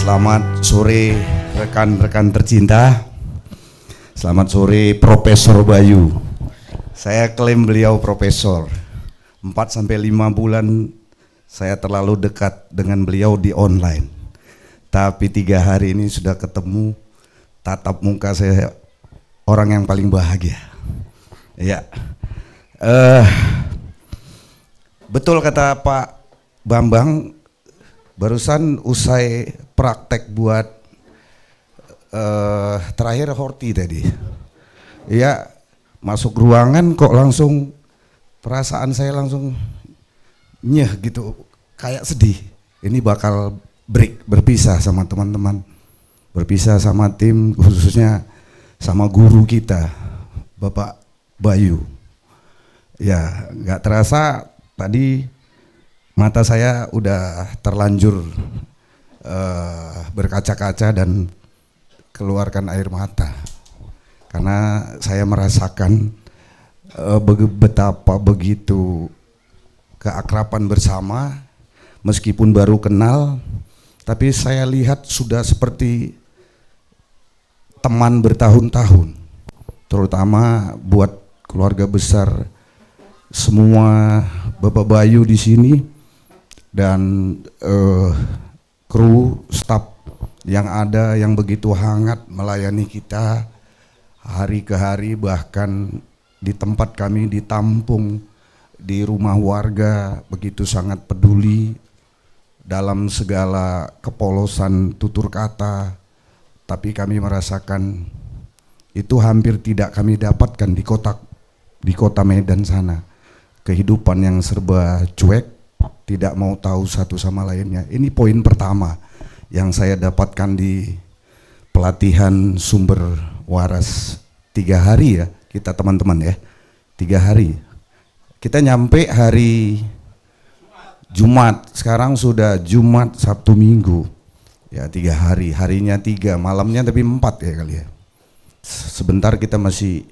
Selamat sore rekan-rekan tercinta. Selamat sore Profesor Bayu. Saya klaim beliau profesor. 4-5 bulan saya terlalu dekat dengan beliau di online. Tapi 3 hari ini sudah ketemu, tatap muka saya orang yang paling bahagia. Ya, betul kata Pak Bambang, barusan usai praktek buat terakhir horti tadi. Ya, masuk ruangan kok langsung perasaan saya langsung nyeh gitu, kayak sedih. Ini bakal break, berpisah sama teman-teman, berpisah sama tim, khususnya sama guru kita, Bapak Bayu. Ya, nggak terasa tadi mata saya udah terlanjur berkaca-kaca dan keluarkan air mata karena saya merasakan betapa begitu keakraban bersama, meskipun baru kenal, tapi saya lihat sudah seperti teman bertahun-tahun, terutama buat keluarga besar semua Bapak Bayu di sini dan kru staf yang ada yang begitu hangat melayani kita hari ke hari, bahkan di tempat kami ditampung di rumah warga begitu sangat peduli dalam segala kepolosan tutur kata, tapi kami merasakan itu hampir tidak kami dapatkan di kota Medan sana. Kehidupan yang serba cuek, tidak mau tahu satu sama lainnya. Ini poin pertama yang saya dapatkan di pelatihan sumber waras 3 hari ya, kita teman-teman ya, 3 hari. Kita nyampe hari Jumat, sekarang sudah Jumat, Sabtu, Minggu. Ya 3 hari, harinya 3, malamnya tapi 4 ya kali ya. Sebentar kita masih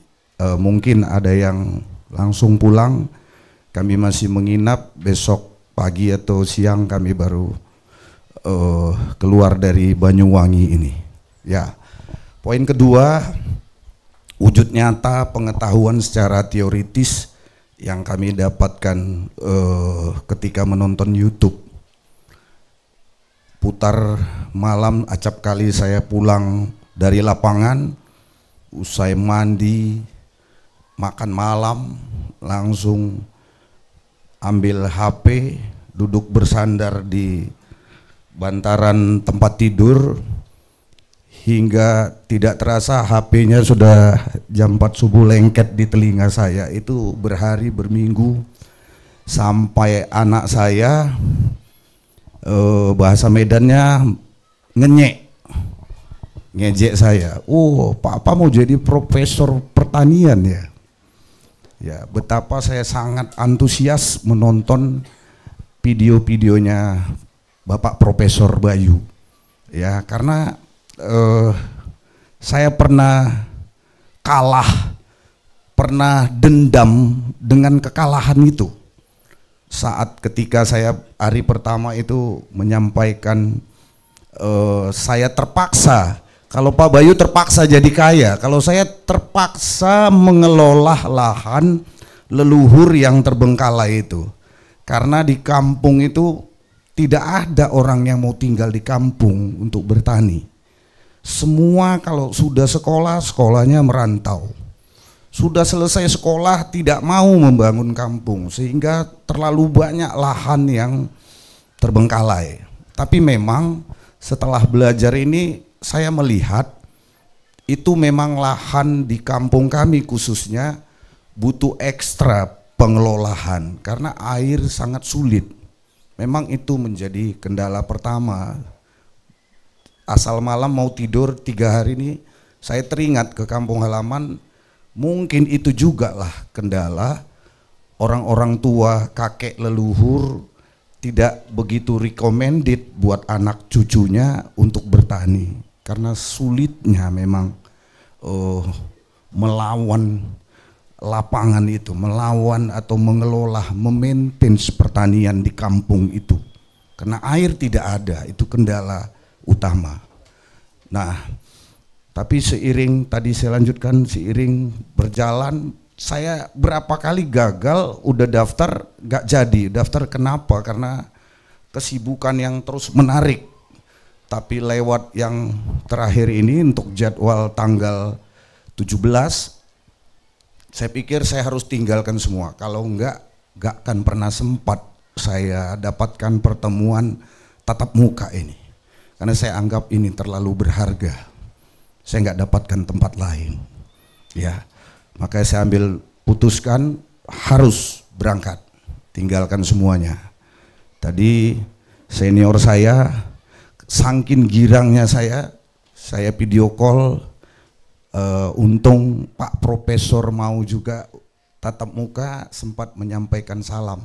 mungkin ada yang langsung pulang, kami masih menginap, besok pagi atau siang kami baru keluar dari Banyuwangi ini. Ya, poin kedua, wujud nyata pengetahuan secara teoritis yang kami dapatkan ketika menonton YouTube. Putar malam, acap kali saya pulang dari lapangan, usai mandi, makan malam, langsung ambil HP, duduk bersandar di bantaran tempat tidur, hingga tidak terasa HP-nya sudah jam 4 subuh lengket di telinga saya. Itu berhari, berminggu, sampai anak saya bahasa Medannya ngejek saya. Oh, Papa mau jadi profesor pertanian ya? Ya, betapa saya sangat antusias menonton video-videonya Bapak Profesor Bayu. Ya, karena saya pernah kalah, pernah dendam dengan kekalahan itu. Saat ketika saya hari pertama itu menyampaikan saya terpaksa, kalau Pak Bayu terpaksa jadi kaya, kalau saya terpaksa mengelola lahan leluhur yang terbengkalai itu. Karena di kampung itu tidak ada orang yang mau tinggal di kampung untuk bertani. Semua kalau sudah sekolah, sekolahnya merantau. Sudah selesai sekolah tidak mau membangun kampung, sehingga terlalu banyak lahan yang terbengkalai. Tapi memang setelah belajar ini saya melihat itu memang lahan di kampung kami khususnya butuh ekstra pengelolaan karena air sangat sulit. Memang itu menjadi kendala pertama. Asal malam mau tidur 3 hari ini saya teringat ke kampung halaman, mungkin itu juga lah kendala orang-orang tua, kakek leluhur tidak begitu recommended buat anak cucunya untuk bertani. Karena sulitnya memang melawan lapangan itu, melawan atau mengelola, memaintain pertanian di kampung itu. Karena air tidak ada, itu kendala utama. Nah, tapi seiring tadi saya lanjutkan, seiring berjalan saya berapa kali gagal, udah daftar gak jadi. Daftar kenapa? Karena kesibukan yang terus menarik. Tapi lewat yang terakhir ini untuk jadwal tanggal 17, saya pikir saya harus tinggalkan semua. Kalau enggak, gak akan pernah sempat saya dapatkan pertemuan tatap muka ini. Karena saya anggap ini terlalu berharga. Saya nggak dapatkan tempat lain. Ya, makanya saya ambil putuskan harus berangkat, tinggalkan semuanya. Tadi senior saya, saking girangnya saya video call. Untung Pak Profesor mau juga tatap muka, sempat menyampaikan salam.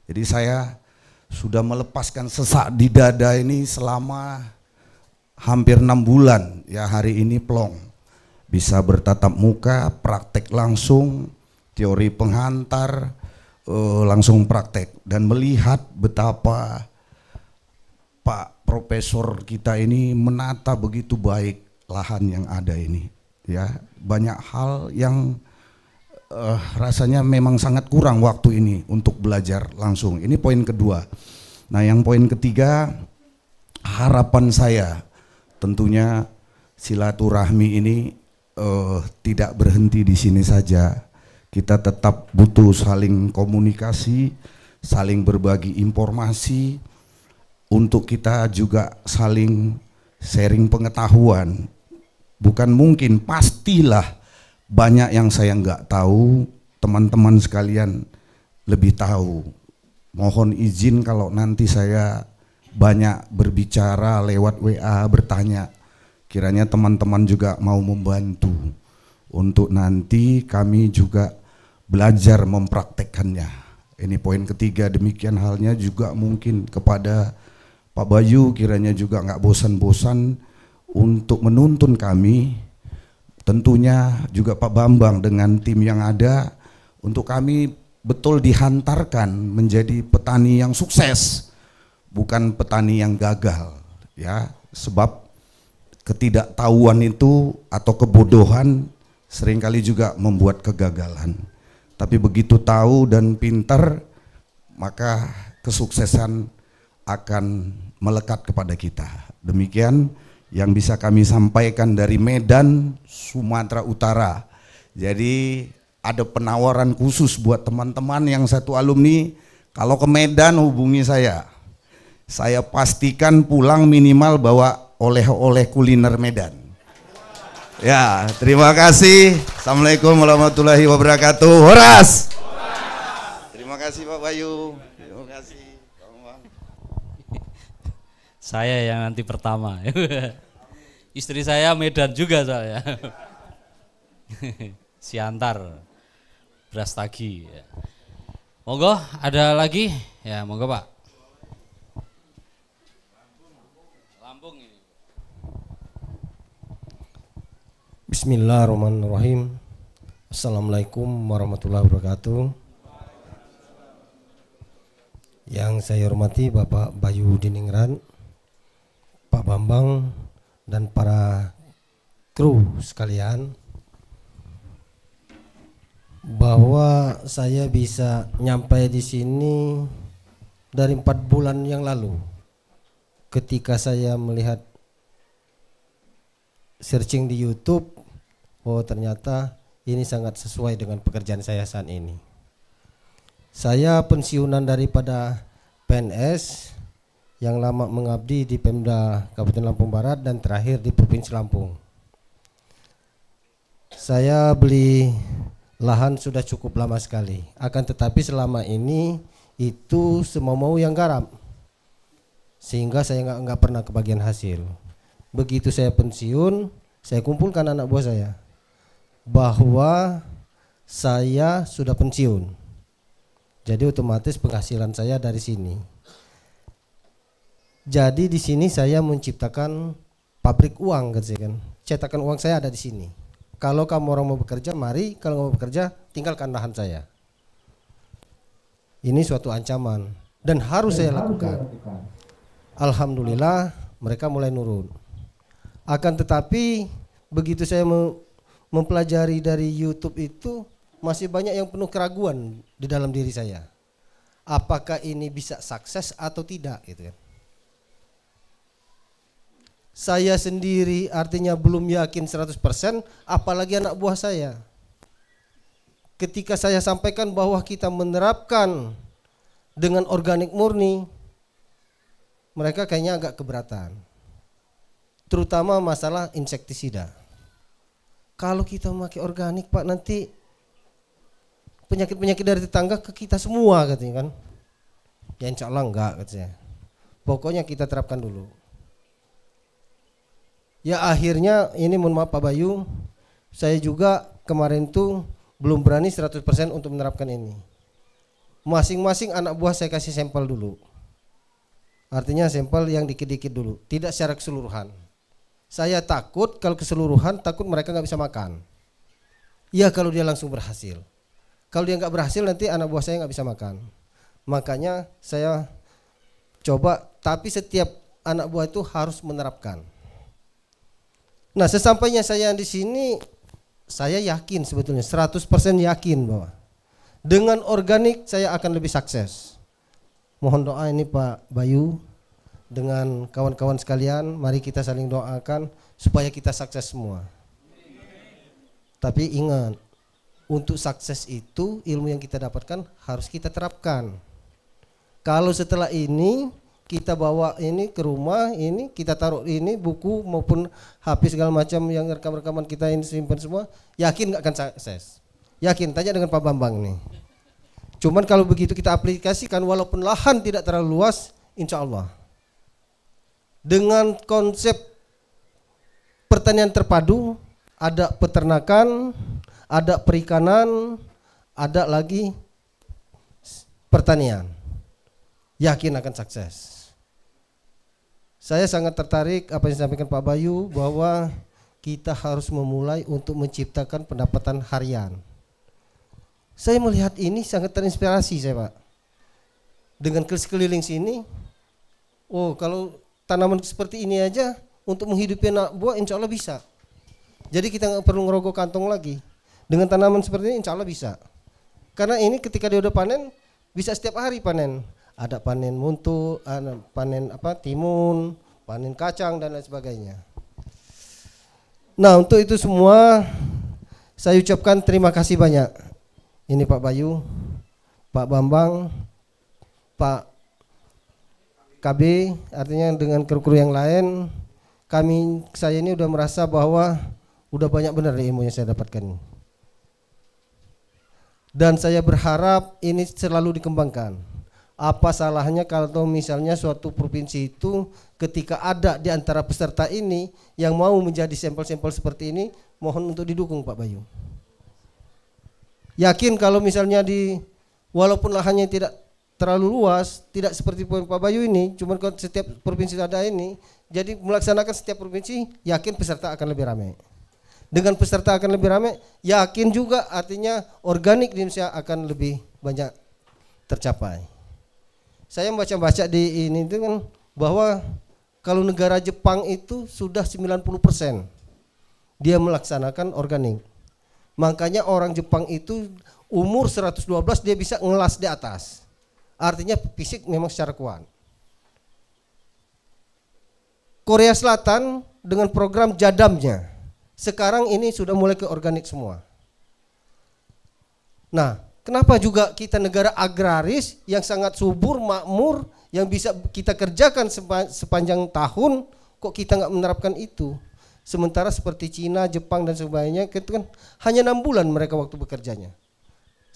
Jadi saya sudah melepaskan sesak di dada ini selama hampir 6 bulan. Ya, hari ini plong, bisa bertatap muka, praktek langsung, teori penghantar, langsung praktek, dan melihat betapa Pak Profesor kita ini menata begitu baik lahan yang ada ini. Ya, banyak hal yang rasanya memang sangat kurang waktu ini untuk belajar langsung. Ini poin kedua. Nah, yang poin ketiga, harapan saya tentunya silaturahmi ini tidak berhenti di sini saja. Kita tetap butuh saling komunikasi, saling berbagi informasi, untuk kita juga saling sharing pengetahuan. Bukan mungkin, pastilah banyak yang saya nggak tahu, teman-teman sekalian lebih tahu. Mohon izin kalau nanti saya banyak berbicara lewat WA, bertanya. Kiranya teman-teman juga mau membantu untuk nanti kami juga belajar mempraktekkannya. Ini poin ketiga. Demikian halnya juga mungkin kepada Pak Bayu, kiranya juga nggak bosan-bosan untuk menuntun kami, tentunya juga Pak Bambang dengan tim yang ada, untuk kami betul dihantarkan menjadi petani yang sukses, bukan petani yang gagal. Ya, sebab ketidaktahuan itu atau kebodohan seringkali juga membuat kegagalan. Tapi begitu tahu dan pintar, maka kesuksesan akan melekat kepada kita. Demikian yang bisa kami sampaikan dari Medan, Sumatera Utara. Jadi ada penawaran khusus buat teman-teman yang satu alumni, kalau ke Medan hubungi saya. Saya pastikan pulang minimal bawa oleh-oleh kuliner Medan. Ya, terima kasih. Assalamualaikum warahmatullahi wabarakatuh. Horas. Terima kasih Pak Bayu. Terima kasih. Saya yang nanti pertama. Istri saya Medan juga soalnya. Siantar, Brastagi. Monggo, ada lagi? Ya, monggo Pak. Lampung ini. Bismillahirrahmanirrahim. Assalamualaikum warahmatullahi wabarakatuh. Yang saya hormati Bapak Bayu Diningrat, Pak Bambang, dan para kru sekalian, bahwa saya bisa nyampai di sini dari 4 bulan yang lalu, ketika saya melihat searching di YouTube, oh ternyata ini sangat sesuai dengan pekerjaan saya saat ini. Saya pensiunan daripada PNS yang lama mengabdi di Pemda Kabupaten Lampung Barat dan terakhir di Provinsi Lampung. Saya beli lahan sudah cukup lama sekali, akan tetapi selama ini itu semau-mau yang garap, sehingga saya nggak pernah kebagian hasil. Begitu saya pensiun, saya kumpulkan anak buah saya bahwa saya sudah pensiun, jadi otomatis penghasilan saya dari sini. Jadi di sini saya menciptakan pabrik uang, kan? Cetakan uang saya ada di sini. Kalau kamu orang mau bekerja, mari. Kalau mau bekerja, tinggalkan lahan saya. Ini suatu ancaman dan harus saya lakukan. Alhamdulillah mereka mulai nurun. Akan tetapi begitu saya mempelajari dari YouTube itu, masih banyak yang penuh keraguan di dalam diri saya. Apakah ini bisa sukses atau tidak gitu kan. Saya sendiri artinya belum yakin 100%, apalagi anak buah saya. Ketika saya sampaikan bahwa kita menerapkan dengan organik murni, mereka kayaknya agak keberatan. Terutama masalah insektisida. Kalau kita memakai organik Pak, nanti penyakit-penyakit dari tetangga ke kita semua katanya kan. Ya insya Allah enggak katanya. Pokoknya kita terapkan dulu. Ya akhirnya ini mohon maaf Pak Bayu, saya juga kemarin tuh belum berani 100% untuk menerapkan ini. Masing-masing anak buah saya kasih sampel dulu. Artinya sampel yang dikit-dikit dulu, tidak secara keseluruhan. Saya takut kalau keseluruhan, takut mereka nggak bisa makan. Ya kalau dia langsung berhasil. Kalau dia nggak berhasil nanti anak buah saya nggak bisa makan. Makanya saya coba, tapi setiap anak buah itu harus menerapkan. Nah sesampainya saya di sini, saya yakin sebetulnya 100% yakin bahwa dengan organik saya akan lebih sukses. Mohon doa ini Pak Bayu dengan kawan-kawan sekalian, mari kita saling doakan supaya kita sukses semua. Tapi ingat, untuk sukses itu ilmu yang kita dapatkan harus kita terapkan. Kalau setelah ini kita bawa ini ke rumah, ini kita taruh ini buku maupun HP segala macam yang rekam-rekaman kita ini simpan semua, yakin nggak akan sukses? Yakin? Tanya dengan Pak Bambang nih. Cuman kalau begitu kita aplikasikan, walaupun lahan tidak terlalu luas, insya Allah dengan konsep pertanian terpadu, ada peternakan, ada perikanan, ada lagi pertanian, yakin akan sukses. Saya sangat tertarik apa yang disampaikan Pak Bayu bahwa kita harus memulai untuk menciptakan pendapatan harian. Saya melihat ini sangat terinspirasi saya Pak. Dengan keliling sini, oh kalau tanaman seperti ini aja untuk menghidupi anak buah insya Allah bisa. Jadi kita nggak perlu ngerogoh kantong lagi. Dengan tanaman seperti ini insya Allah bisa. Karena ini ketika dia udah panen bisa setiap hari panen. Ada panen muntu, ada panen timun, panen kacang dan lain sebagainya. Nah untuk itu semua saya ucapkan terima kasih banyak. Ini Pak Bayu, Pak Bambang, Pak KB, artinya dengan kru-kru yang lain, saya ini udah merasa bahwa udah banyak benar ilmu yang saya dapatkan. Dan saya berharap ini selalu dikembangkan. Apa salahnya kalau misalnya suatu provinsi itu ketika ada di antara peserta ini yang mau menjadi sampel-sampel seperti ini, mohon untuk didukung Pak Bayu. Yakin kalau misalnya walaupun lahannya tidak terlalu luas, tidak seperti Pak Bayu ini, cuma kalau setiap provinsi ada ini, jadi melaksanakan setiap provinsi, yakin peserta akan lebih ramai. Dengan peserta akan lebih ramai, yakin juga artinya organik di Indonesia akan lebih banyak tercapai. Saya baca-baca di ini itu kan bahwa kalau negara Jepang itu sudah 90% dia melaksanakan organik. Makanya orang Jepang itu umur 112 dia bisa ngelas di atas. Artinya fisik memang secara kuat. Korea Selatan dengan program jadamnya sekarang ini sudah mulai ke organik semua. Nah, kenapa juga kita negara agraris yang sangat subur, makmur, yang bisa kita kerjakan sepanjang tahun, kok kita nggak menerapkan itu? Sementara seperti Cina, Jepang dan sebagainya, itu kan hanya 6 bulan mereka waktu bekerjanya.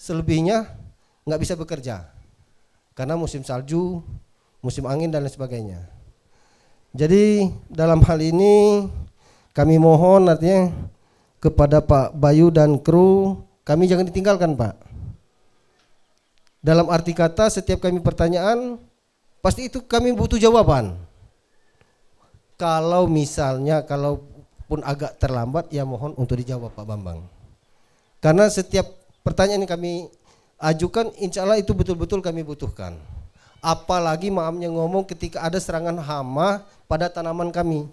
Selebihnya nggak bisa bekerja karena musim salju, musim angin dan lain sebagainya. Jadi dalam hal ini kami mohon artinya kepada Pak Bayu dan kru, kami jangan ditinggalkan Pak. Dalam arti kata setiap kami pertanyaan, pasti itu kami butuh jawaban. Kalau misalnya, kalaupun agak terlambat, ya mohon untuk dijawab Pak Bambang. Karena setiap pertanyaan yang kami ajukan, insya Allah itu betul-betul kami butuhkan. Apalagi maamnya ngomong ketika ada serangan hama pada tanaman kami.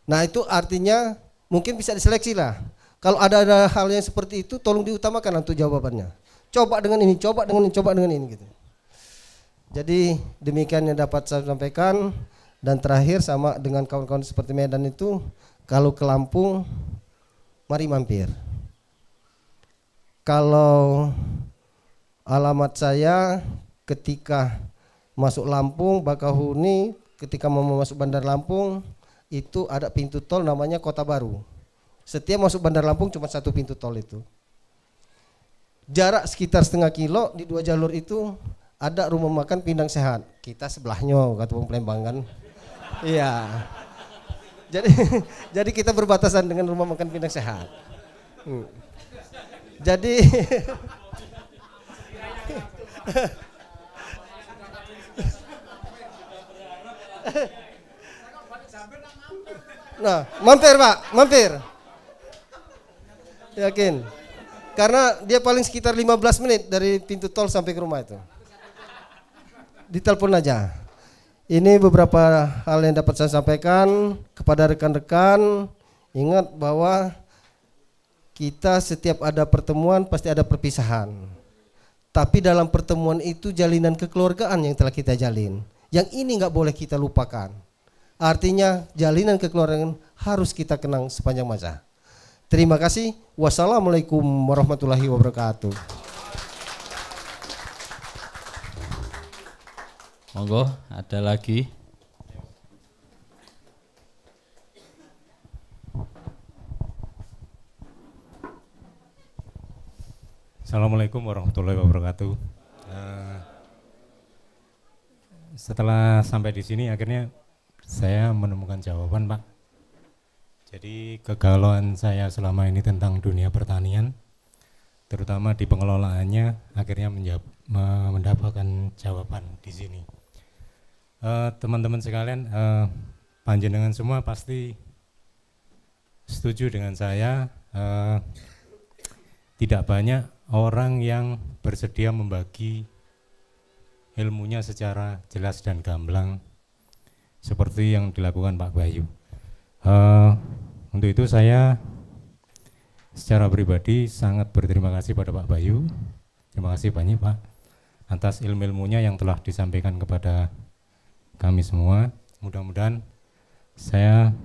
Nah itu artinya mungkin bisa diseleksi lah. Kalau ada hal yang seperti itu tolong diutamakan untuk jawabannya. Coba dengan ini, coba dengan ini, coba dengan ini gitu. Jadi demikian yang dapat saya sampaikan. Dan terakhir sama dengan kawan-kawan seperti Medan itu, kalau ke Lampung mari mampir. Kalau alamat saya ketika masuk Lampung, Bakahuni, ketika mau masuk Bandar Lampung itu ada pintu tol namanya Kota Baru. Setiap masuk Bandar Lampung cuma satu pintu tol itu. Jarak sekitar setengah kilo di 2 jalur itu ada rumah makan Pindang Sehat. Kita sebelahnya kata Bung Plembang kan. Iya. Jadi kita berbatasan dengan rumah makan Pindang Sehat. Jadi nah, mampir Pak, mampir. Yakin. Karena dia paling sekitar 15 menit dari pintu tol sampai ke rumah itu. Ditelepon aja. Ini beberapa hal yang dapat saya sampaikan kepada rekan-rekan. Ingat bahwa kita setiap ada pertemuan pasti ada perpisahan. Tapi dalam pertemuan itu jalinan kekeluargaan yang telah kita jalin. Yang ini nggak boleh kita lupakan. Artinya jalinan kekeluargaan harus kita kenang sepanjang masa. Terima kasih. Wassalamualaikum warahmatullahi wabarakatuh. Monggo, ada lagi. Assalamualaikum warahmatullahi wabarakatuh. Setelah sampai di sini akhirnya saya menemukan jawaban, Pak. Jadi kegalauan saya selama ini tentang dunia pertanian, terutama di pengelolaannya, akhirnya mendapatkan jawaban di sini. Teman-teman sekalian, panjenengan semua pasti setuju dengan saya. Tidak banyak orang yang bersedia membagi ilmunya secara jelas dan gamblang seperti yang dilakukan Pak Bayu. Untuk itu saya secara pribadi sangat berterima kasih pada Pak Bayu. Terima kasih banyak Pak atas ilmu-ilmunya yang telah disampaikan kepada kami semua. Mudah-mudahan saya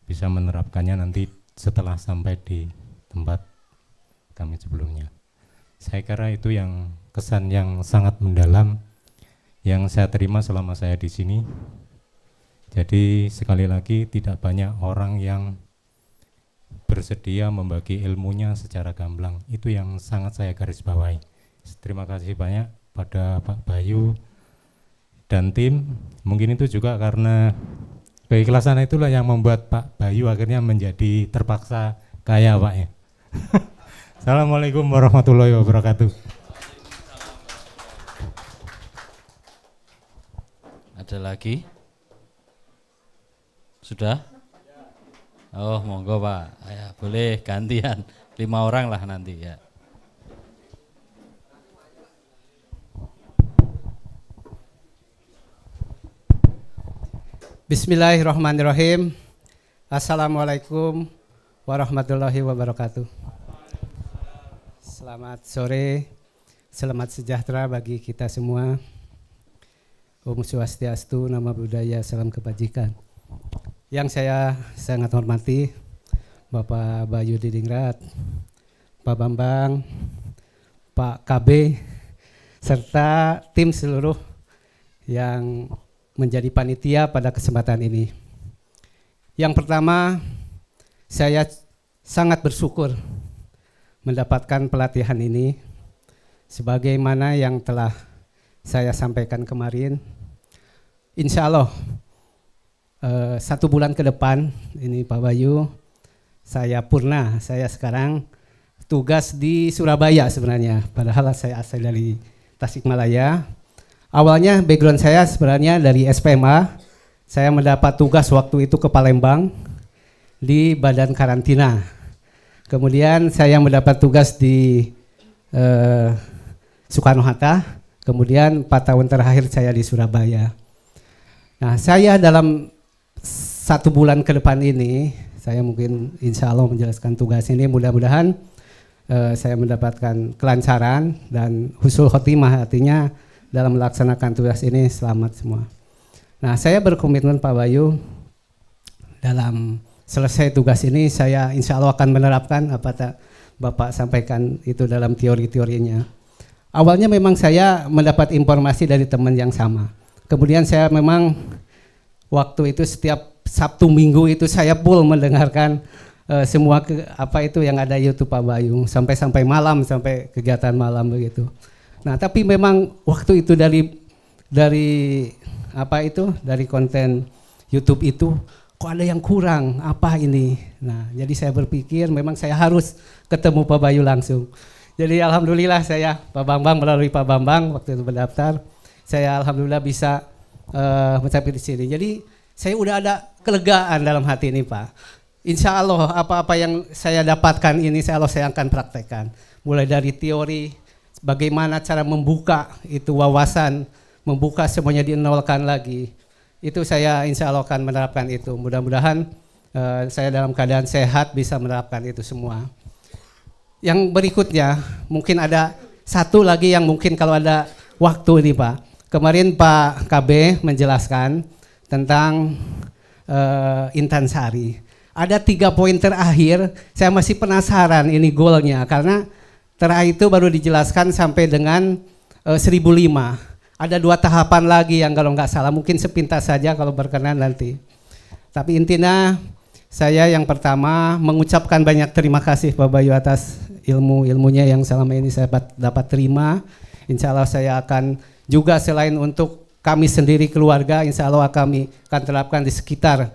bisa menerapkannya nanti setelah sampai di tempat kami sebelumnya. Saya kira itu yang kesan yang sangat mendalam yang saya terima selama saya di sini. Jadi sekali lagi tidak banyak orang yang bersedia membagi ilmunya secara gamblang. Itu yang sangat saya garis bawahi. Terima kasih banyak pada Pak Bayu dan tim. Mungkin itu juga karena keikhlasan itulah yang membuat Pak Bayu akhirnya menjadi terpaksa kaya Pak ya. Assalamualaikum warahmatullahi wabarakatuh. Ada lagi? Sudah? Oh monggo Pak, ya, boleh gantian 5 orang lah nanti ya. Bismillahirrahmanirrahim. Assalamualaikum warahmatullahi wabarakatuh. Selamat sore, selamat sejahtera bagi kita semua. Om Swastiastu, Namo Buddhaya, salam kebajikan. Yang saya sangat hormati Bapak Bayu Didingrat, Pak Bambang, Pak KB, serta tim seluruh yang menjadi panitia pada kesempatan ini. Yang pertama, saya sangat bersyukur mendapatkan pelatihan ini. Sebagaimana yang telah saya sampaikan kemarin, insya Allah 1 bulan ke depan, ini Pak Bayu, saya purna, saya sekarang tugas di Surabaya sebenarnya, padahal saya asal dari Tasikmalaya. Awalnya background saya sebenarnya dari SPMA, saya mendapat tugas waktu itu ke Palembang di Badan Karantina. Kemudian saya mendapat tugas di Soekarno-Hatta, Kemudian 4 tahun terakhir saya di Surabaya. Nah, saya dalam 1 bulan ke depan ini, saya mungkin insya Allah menjelaskan tugas ini, mudah-mudahan saya mendapatkan kelancaran dan husnul khotimah, artinya dalam melaksanakan tugas ini selamat semua. Nah, saya berkomitmen Pak Bayu, dalam selesai tugas ini saya insya Allah akan menerapkan apa Bapak sampaikan itu dalam teori-teorinya. Awalnya memang saya mendapat informasi dari teman yang sama. Kemudian saya memang waktu itu setiap Sabtu Minggu itu saya full mendengarkan semua apa itu yang ada YouTube Pak Bayu sampai malam, sampai kegiatan malam begitu. Nah, tapi memang waktu itu dari apa itu, dari konten YouTube itu kok ada yang kurang, apa ini? Nah, jadi saya berpikir memang saya harus ketemu Pak Bayu langsung. Jadi alhamdulillah saya Pak Bambang, melalui Pak Bambang waktu itu mendaftar, saya alhamdulillah bisa mencapai di sini. Jadi saya udah ada kelegaan dalam hati ini Pak. Insya Allah apa-apa yang saya dapatkan ini saya akan praktekkan. Mulai dari teori, bagaimana cara membuka itu wawasan, membuka semuanya dinolkan lagi. Itu saya insya Allah akan menerapkan itu. Mudah-mudahan saya dalam keadaan sehat bisa menerapkan itu semua. Yang berikutnya mungkin ada satu lagi yang mungkin kalau ada waktu ini Pak. Kemarin Pak KB menjelaskan tentang Intan Sari. Ada 3 poin terakhir, saya masih penasaran ini goalnya karena terakhir itu baru dijelaskan sampai dengan 1005. Ada 2 tahapan lagi yang kalau nggak salah mungkin sepintas saja kalau berkenan nanti. Tapi intinya saya yang pertama mengucapkan banyak terima kasih Pak Bayu atas ilmunya yang selama ini saya dapat terima. Insya Allah saya akan juga selain untuk kami sendiri keluarga, insya Allah kami akan terapkan di sekitar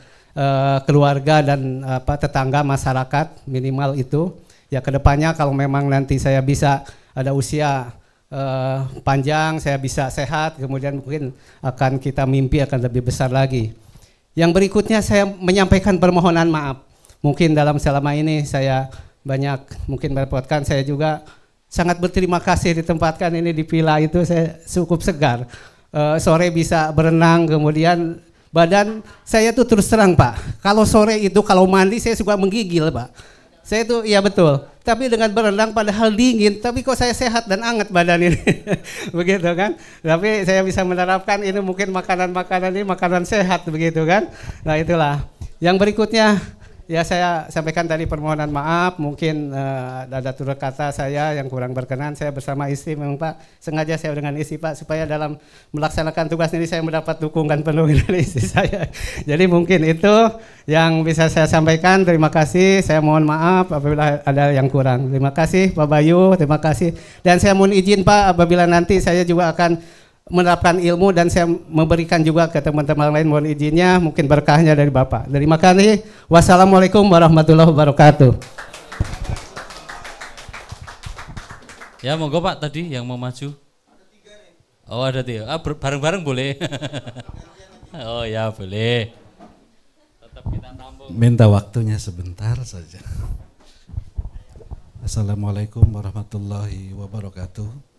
keluarga dan tetangga masyarakat minimal itu. Ya kedepannya kalau memang nanti saya bisa ada usia panjang, saya bisa sehat, kemudian mungkin akan kita mimpi akan lebih besar lagi. Yang berikutnya saya menyampaikan permohonan maaf. Mungkin dalam selama ini saya banyak mungkin merepotkan, saya juga sangat berterima kasih ditempatkan ini di villa itu, saya cukup segar. Sore bisa berenang, kemudian badan saya tuh terus terang Pak, kalau sore itu kalau mandi saya suka menggigil Pak. Saya itu iya betul, tapi dengan berenang padahal dingin, tapi kok saya sehat dan hangat badan ini. Begitu kan, tapi saya bisa menerapkan ini mungkin makanan-makanan ini makanan sehat begitu kan. Nah itulah, yang berikutnya ya saya sampaikan tadi permohonan maaf, mungkin ada tutur kata saya yang kurang berkenan. Saya bersama istri memang Pak, sengaja saya dengan istri Pak supaya dalam melaksanakan tugas ini saya mendapat dukungan penuh dari istri saya. Jadi mungkin itu yang bisa saya sampaikan. Terima kasih, saya mohon maaf apabila ada yang kurang. Terima kasih Pak Bayu, terima kasih. Dan saya mohon izin Pak apabila nanti saya juga akan menerapkan ilmu dan saya memberikan juga ke teman-teman lain, mohon izinnya mungkin berkahnya dari Bapak. Terima kasih. Wassalamualaikum warahmatullahi wabarakatuh. Ya monggo Pak tadi yang mau maju. Oh ada 3. Bareng-bareng boleh. Oh ya boleh. Tetap kita tampung. Minta waktunya sebentar saja. Assalamualaikum warahmatullahi wabarakatuh.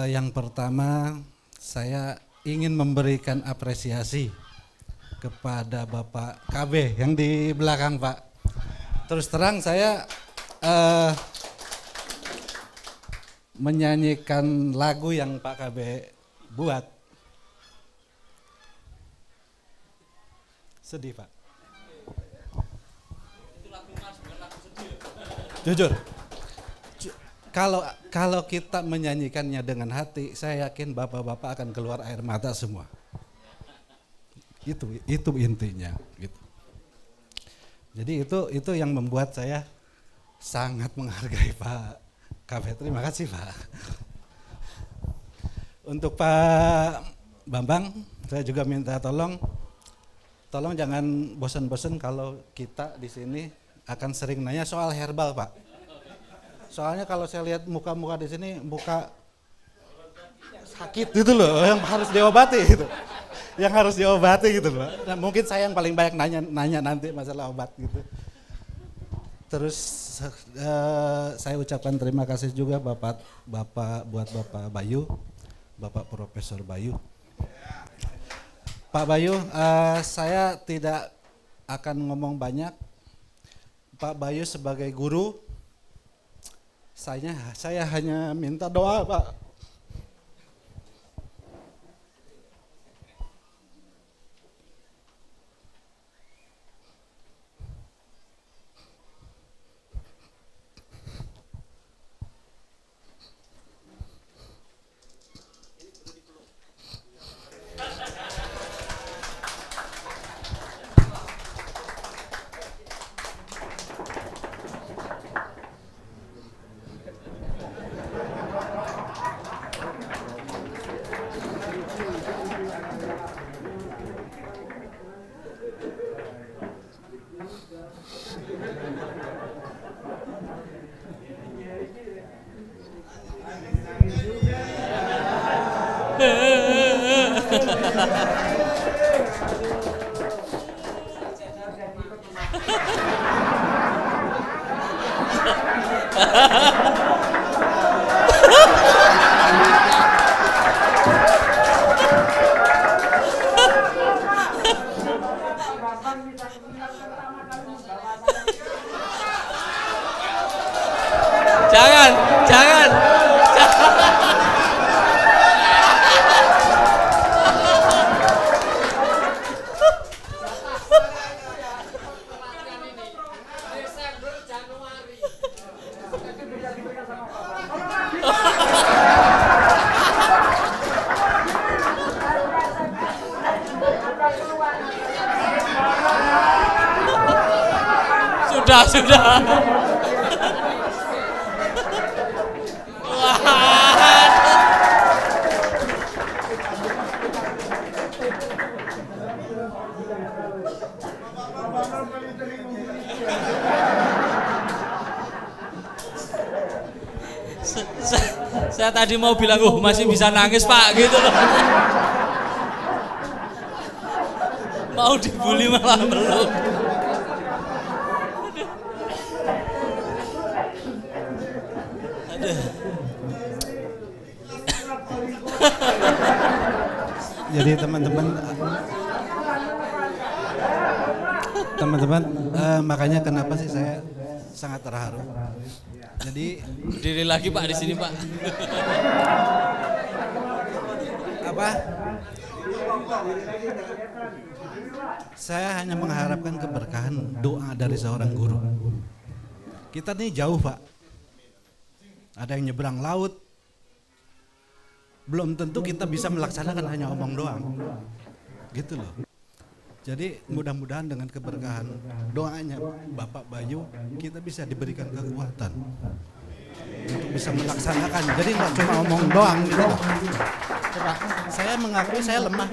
Yang pertama saya ingin memberikan apresiasi kepada Bapak KB yang di belakang Pak. Terus terang saya menyanyikan lagu yang Pak KB buat. Sedih Pak. Jujur. Kalau kita menyanyikannya dengan hati, saya yakin bapak-bapak akan keluar air mata semua. Itu intinya. Gitu. Jadi itu yang membuat saya sangat menghargai Pak KB. Terima kasih Pak. Untuk Pak Bambang, saya juga minta tolong jangan bosan-bosan kalau kita di sini akan sering nanya soal herbal Pak. Soalnya kalau saya lihat muka-muka di sini, muka sakit gitu loh, yang harus diobati gitu. Yang harus diobati gitu loh. Nah, mungkin saya yang paling banyak nanya nanti masalah obat gitu. Terus saya ucapkan terima kasih juga buat Bapak Bayu, Bapak Profesor Bayu. Pak Bayu, saya tidak akan ngomong banyak. Pak Bayu sebagai guru, saya hanya minta doa, Pak. Jangan. Sudah. Saya tadi mau bilang, masih bisa nangis Pak, gitu loh. Mau dibully malah meluk. Jadi teman-teman, makanya kenapa sih saya sangat terharu. Jadi berdiri lagi Pak di sini Pak. Apa? Saya hanya mengharapkan keberkahan doa dari seorang guru. Kita nih jauh Pak. Ada yang nyebrang laut. Belum tentu kita bisa melaksanakan hanya omong doang. Gitu loh. Jadi mudah-mudahan dengan keberkahan doanya Bapak Bayu kita bisa diberikan kekuatan untuk bisa melaksanakan. Jadi nggak cuma omong doang gitu loh. Coba, saya mengakui saya lemah.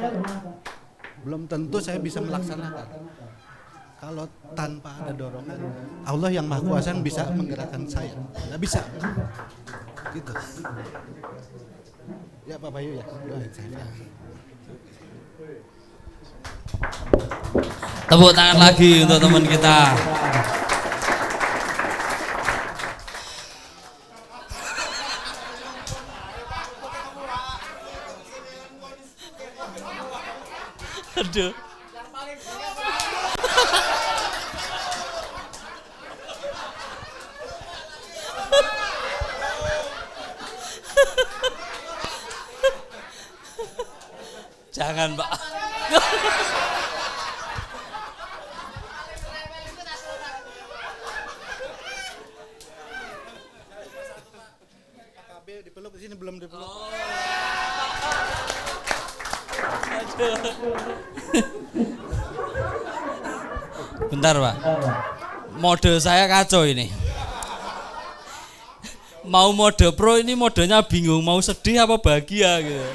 Belum tentu saya bisa melaksanakan. Kalau tanpa ada dorongan, Allah yang Maha Kuasa yang bisa menggerakkan saya. Nggak bisa. Gitu. Ya Pak Bayu ya, doain saya. Tepuk tangan lagi untuk teman kita. Aduh. Jangan Pak. Dipeluk di sini belum dipeluk. Bentar Pak. Mode saya kacau ini. Mau mode pro ini modenya bingung mau sedih apa bahagia gitu.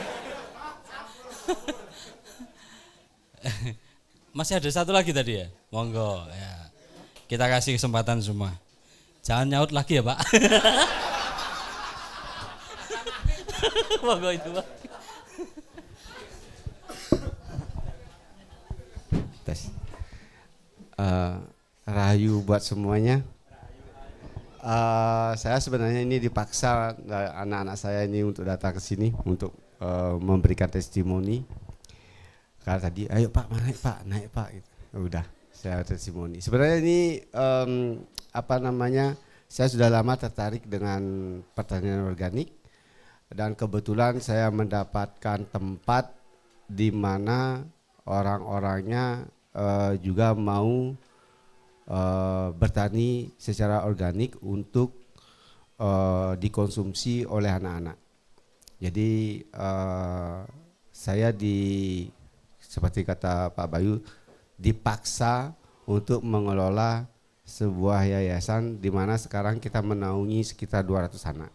Masih ada satu lagi tadi ya? Monggo ya. Kita kasih kesempatan semua. Jangan nyaut lagi ya Pak. Monggo itu Pak. Tes. Rahayu buat semuanya. Saya sebenarnya ini dipaksa anak-anak saya ini untuk datang ke sini untuk memberikan testimoni. Karena tadi, ayo Pak, naik Pak, gitu. Udah, saya testimoni. Sebenarnya ini saya sudah lama tertarik dengan pertanian organik dan kebetulan saya mendapatkan tempat di mana orang-orangnya juga mau bertani secara organik untuk dikonsumsi oleh anak-anak. Jadi saya seperti kata Pak Bayu, dipaksa untuk mengelola sebuah yayasan di mana sekarang kita menaungi sekitar 200 anak.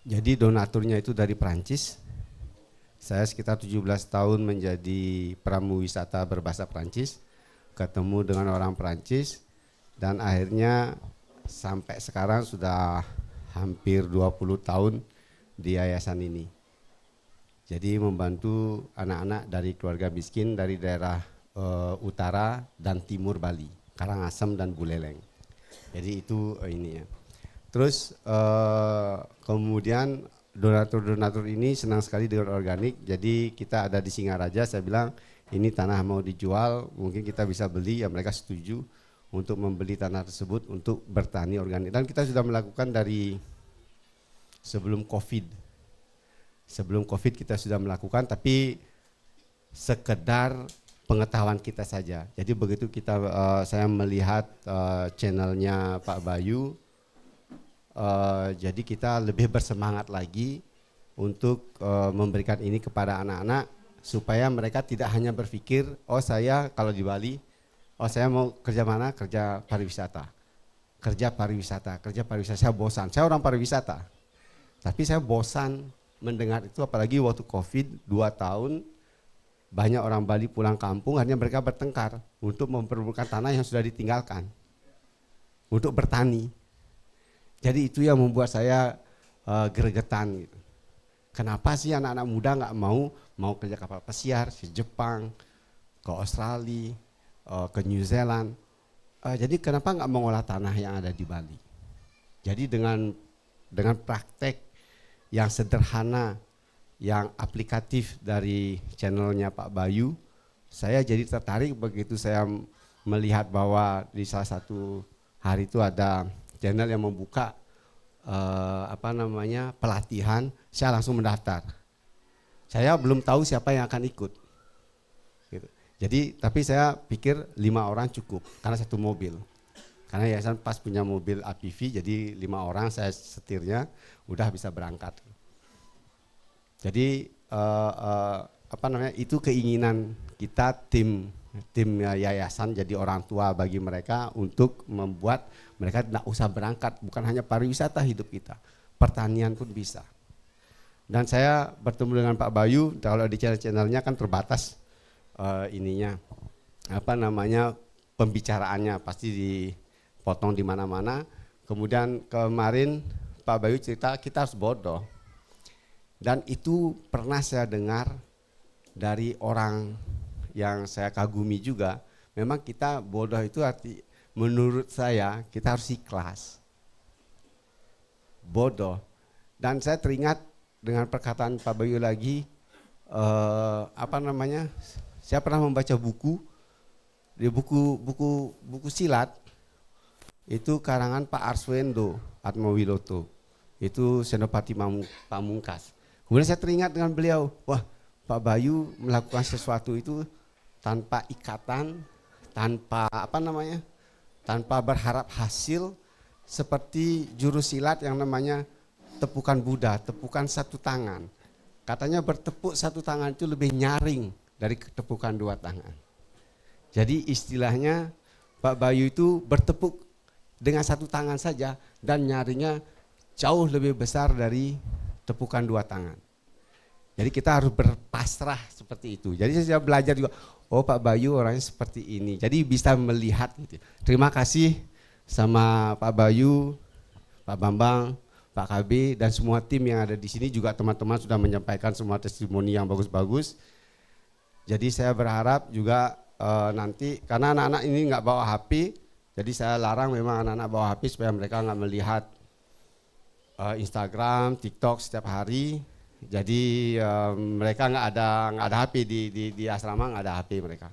Jadi donaturnya itu dari Perancis. Saya sekitar 17 tahun menjadi pramu wisata berbahasa Perancis. Ketemu dengan orang Perancis dan akhirnya sampai sekarang sudah hampir 20 tahun di yayasan ini. Jadi membantu anak-anak dari keluarga miskin dari daerah utara dan timur Bali, Karangasem dan Buleleng. Jadi itu ini ya. Terus kemudian donatur-donatur ini senang sekali dengan organik. Jadi kita ada di Singaraja, saya bilang ini tanah mau dijual, mungkin kita bisa beli, ya mereka setuju untuk membeli tanah tersebut untuk bertani organik. Dan kita sudah melakukan dari sebelum COVID. Sebelum COVID kita sudah melakukan, tapi sekedar pengetahuan kita saja. Jadi begitu saya melihat channelnya Pak Bayu, jadi kita lebih bersemangat lagi untuk memberikan ini kepada anak-anak, supaya mereka tidak hanya berpikir, oh saya kalau di Bali, oh saya mau kerja mana, kerja pariwisata, saya bosan, saya orang pariwisata, tapi saya bosan mendengar itu, apalagi waktu COVID 2 tahun, banyak orang Bali pulang kampung, akhirnya mereka bertengkar untuk memperebutkan tanah yang sudah ditinggalkan, untuk bertani. Jadi itu yang membuat saya gregetan gitu. Kenapa sih anak-anak muda nggak mau kerja kapal pesiar ke Jepang, ke Australia, ke New Zealand? Jadi kenapa nggak mengolah tanah yang ada di Bali? Jadi dengan praktek yang sederhana, yang aplikatif dari channelnya Pak Bayu, saya jadi tertarik begitu saya melihat bahwa di salah satu hari itu ada channel yang membuka pelatihan, saya langsung mendaftar. Saya belum tahu siapa yang akan ikut. Gitu. Jadi tapi saya pikir 5 orang cukup karena 1 mobil. Karena yayasan pas punya mobil APV, jadi 5 orang saya setirnya udah bisa berangkat. Jadi itu keinginan kita tim yayasan jadi orang tua bagi mereka untuk membuat mereka tidak usah berangkat, bukan hanya pariwisata hidup kita, pertanian pun bisa. Dan saya bertemu dengan Pak Bayu, kalau di channel-channelnya kan terbatas pembicaraannya pasti dipotong di mana-mana. Kemudian kemarin Pak Bayu cerita kita harus bodoh. Dan itu pernah saya dengar dari orang yang saya kagumi juga, memang kita bodoh itu menurut saya kita harus ikhlas. Bodoh. Dan saya teringat dengan perkataan Pak Bayu lagi, saya pernah membaca buku silat, itu karangan Pak Arswendo Atmawiloto, itu Senopati Pamungkas. Kemudian saya teringat dengan beliau, wah Pak Bayu melakukan sesuatu itu tanpa ikatan, tanpa berharap hasil, seperti jurus silat yang namanya tepukan Buddha, tepukan 1 tangan. Katanya bertepuk 1 tangan itu lebih nyaring dari tepukan 2 tangan. Jadi istilahnya Pak Bayu itu bertepuk dengan 1 tangan saja dan nyaringnya jauh lebih besar dari tepukan 2 tangan. Jadi kita harus berpasrah seperti itu. Jadi saya belajar juga, oh Pak Bayu orangnya seperti ini. Jadi bisa melihat gitu. Terima kasih sama Pak Bayu, Pak Bambang, Pak KB dan semua tim yang ada di sini, juga teman-teman sudah menyampaikan semua testimoni yang bagus-bagus. Jadi saya berharap juga nanti, karena anak-anak ini nggak bawa HP, Jadi saya larang memang anak-anak bawa HP supaya mereka nggak melihat Instagram, TikTok setiap hari. Jadi mereka nggak ada HP di asrama, nggak ada HP mereka.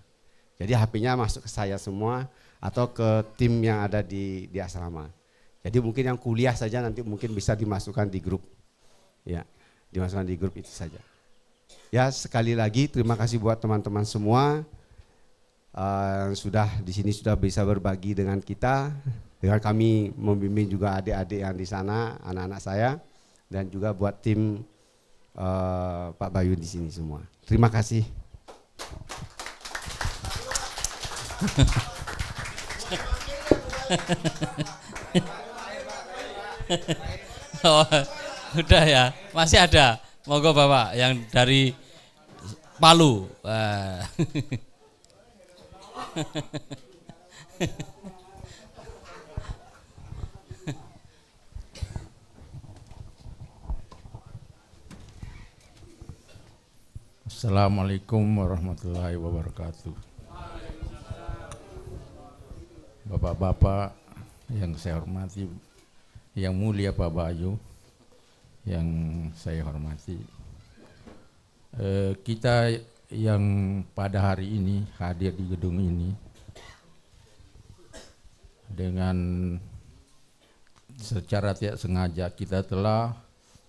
Jadi HP-nya masuk ke saya semua atau ke tim yang ada di asrama. Jadi mungkin yang kuliah saja nanti mungkin bisa dimasukkan di grup. Ya, dimasukkan di grup itu saja. Ya, sekali lagi terima kasih buat teman-teman semua sudah di sini sudah bisa berbagi dengan kita, dengan kami membimbing juga adik-adik yang di sana, anak-anak saya, dan juga buat tim Pak Bayu di sini semua. Terima kasih. Oh, udah ya, masih ada. Monggo Bapak yang dari Palu. Assalamualaikum warahmatullahi wabarakatuh. Bapak-bapak yang saya hormati, yang mulia Pak Bayu, yang saya hormati, kita yang pada hari ini hadir di gedung ini dengan secara tidak sengaja kita telah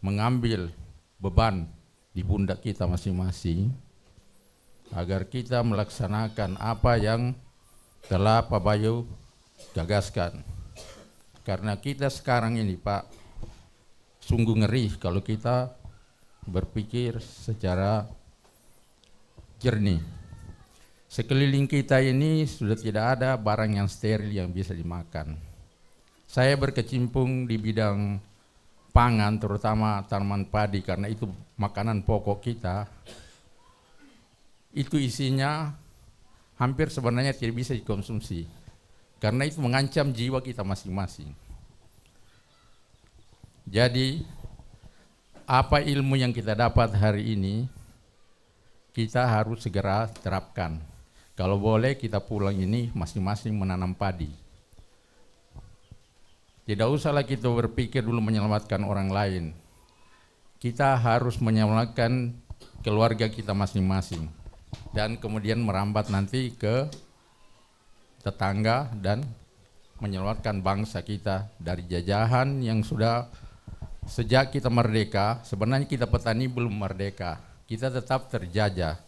mengambil beban di pundak kita masing-masing agar kita melaksanakan apa yang telah Pak Bayu gagaskan. Karena kita sekarang ini Pak, sungguh ngeri kalau kita berpikir secara jernih. Sekeliling kita ini sudah tidak ada barang yang steril yang bisa dimakan. Saya berkecimpung di bidang pangan, terutama tanaman padi, karena itu makanan pokok kita. Itu isinya hampir sebenarnya tidak bisa dikonsumsi, karena itu mengancam jiwa kita masing-masing. Jadi apa ilmu yang kita dapat hari ini kita harus segera terapkan. Kalau boleh kita pulang ini masing-masing menanam padi. Tidak usahlah kita berpikir dulu menyelamatkan orang lain. Kita harus menyelamatkan keluarga kita masing-masing. Dan kemudian merambat nanti ke tetangga dan menyelamatkan bangsa kita dari jajahan yang sudah sejak kita merdeka. Sebenarnya kita petani belum merdeka, kita tetap terjajah.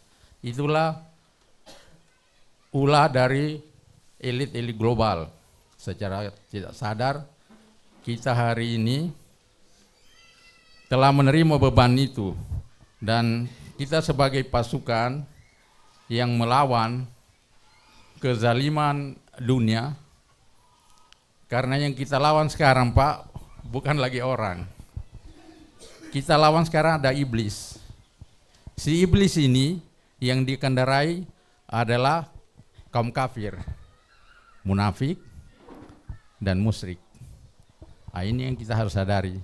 Itulah ulah dari elit-elit global. Secara tidak sadar kita hari ini telah menerima beban itu, dan kita sebagai pasukan yang melawan kezaliman dunia. Karena yang kita lawan sekarang Pak bukan lagi orang, kita lawan sekarang ada iblis. Si iblis ini yang dikendarai adalah kaum kafir, munafik, dan musyrik. Nah, ini yang kita harus sadari.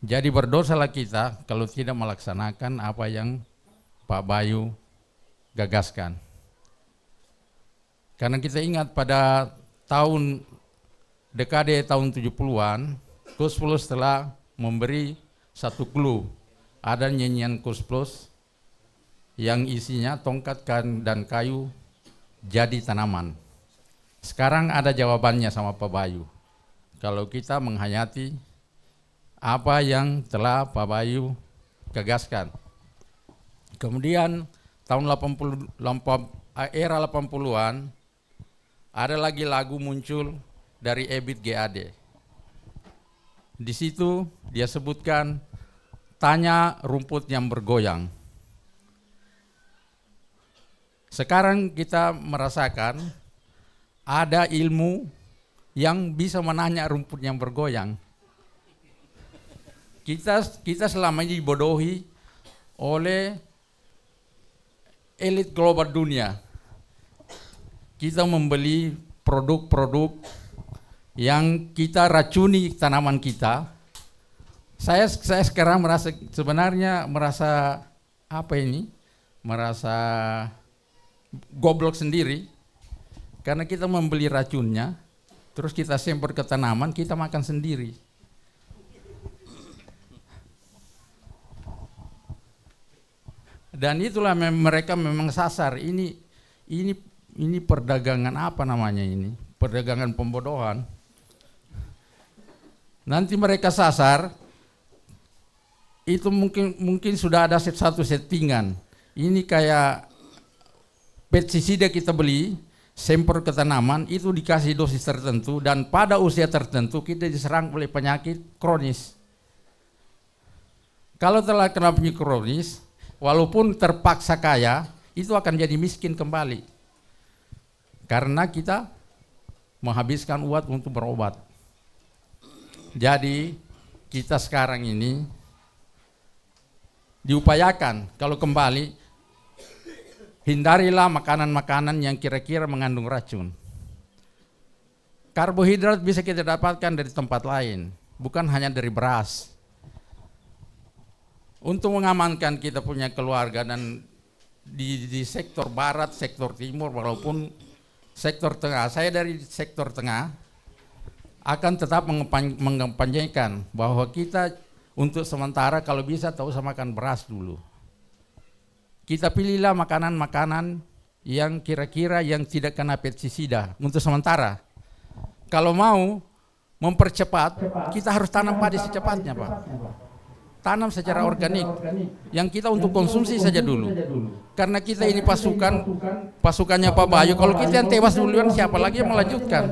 Jadi berdosalah kita kalau tidak melaksanakan apa yang Pak Bayu gagaskan. Karena kita ingat pada dekade tahun 70-an, Kus Plus telah memberi satu clue. Ada nyanyian Kus Plus yang isinya tongkat dan kayu jadi tanaman. Sekarang ada jawabannya sama Pak Bayu. Kalau kita menghayati apa yang telah Pak Bayu gagaskan. Kemudian tahun era 80-an ada lagi lagu muncul dari Ebit GAD. Di situ dia sebutkan tanya rumput yang bergoyang. Sekarang kita merasakan ada ilmu yang bisa menanya rumput yang bergoyang. Kita selama ini dibodohi oleh elit global dunia. Kita membeli produk-produk yang kita racuni tanaman kita. Saya sekarang merasa merasa goblok sendiri, Karena kita membeli racunnya, terus kita semprot ke tanaman, kita makan sendiri. Dan itulah mereka memang sasar. Ini perdagangan apa namanya ini? Perdagangan pembodohan. Nanti mereka sasar, itu mungkin sudah ada satu settingan. Ini kayak pestisida kita beli, semprot ke tanaman, itu dikasih dosis tertentu, dan pada usia tertentu kita diserang oleh penyakit kronis. Kalau telah kena penyakit kronis, walaupun terpaksa kaya, itu akan jadi miskin kembali. Karena kita menghabiskan uang untuk berobat. Jadi kita sekarang ini diupayakan kalau kembali, hindarilah makanan-makanan yang kira-kira mengandung racun. Karbohidrat bisa kita dapatkan dari tempat lain, bukan hanya dari beras. Untuk mengamankan kita punya keluarga dan di sektor barat, sektor timur, walaupun sektor tengah, saya dari sektor tengah, akan tetap mengempanyakan bahwa kita untuk sementara kalau bisa tak usah makan beras dulu. Kita pilihlah makanan-makanan yang kira-kira yang tidak kena pestisida untuk sementara. Kalau mau mempercepat, kita harus tanam padi secepatnya, Pak. Tanam secara organik, yang kita untuk konsumsi saja dulu. Karena kita ini pasukannya Pak Bayu, kalau kita yang tewas duluan, siapa lagi yang melanjutkan?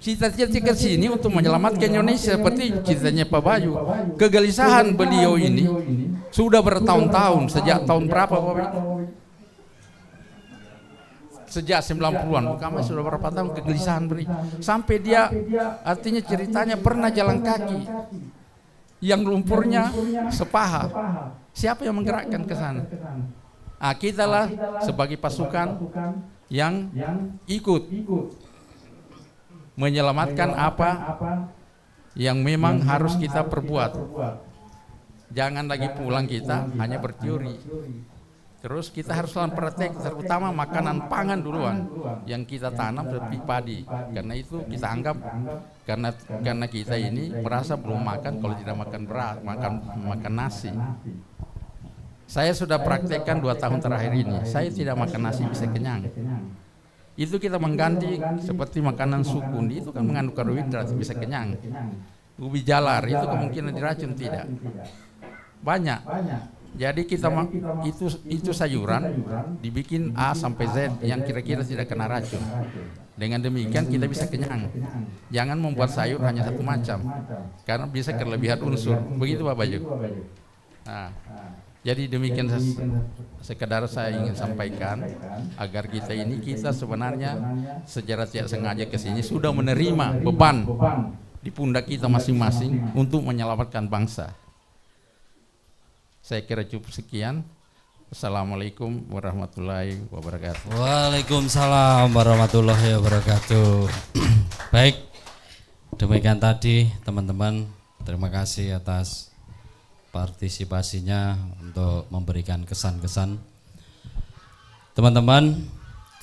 Cita-cita ke sini untuk menyelamatkan Indonesia seperti cita-citanya Pak Bayu. Kegelisahan beliau ini sudah bertahun-tahun, sejak tahun berapa Pak Bayu? Sejak 90-an, bukan sudah berapa tahun kegelisahan beliau. Sampai dia, artinya ceritanya pernah jalan kaki, yang lumpurnya sepaha. Siapa yang menggerakkan ke sana? Kitalah sebagai pasukan yang ikut menyelamatkan apa yang memang harus kita perbuat. Jangan lagi pulang kita hanya berteori. Terus kita harus praktek, terutama makanan pangan duluan yang kita tanam seperti padi. Karena itu kita anggap karena kita ini merasa belum makan kalau tidak makan beras, makan nasi. Saya sudah praktekkan 2 tahun terakhir ini. Saya tidak makan nasi bisa kenyang. Itu kita mengganti seperti makanan sukun, itu kan mengandung karbohidrat, bisa kenyang. Ubi jalar itu kemungkinan diracun tidak. Banyak. Jadi kita itu sayuran dibikin A sampai Z yang kira-kira tidak kena racun. Dengan demikian kita bisa kenyang. Jangan membuat sayur hanya satu macam, karena bisa kelebihan unsur. Begitu Pak Bayu. Jadi demikian sekedar saya ingin sampaikan agar kita sebenarnya secara tidak sengaja ke sini sudah menerima beban di pundak kita masing-masing untuk menyelamatkan bangsa. Saya kira cukup sekian. Assalamualaikum warahmatullahi wabarakatuh. Waalaikumsalam warahmatullahi wabarakatuh. Baik, demikian tadi teman-teman. Terima kasih atas partisipasinya untuk memberikan kesan-kesan. Teman-teman,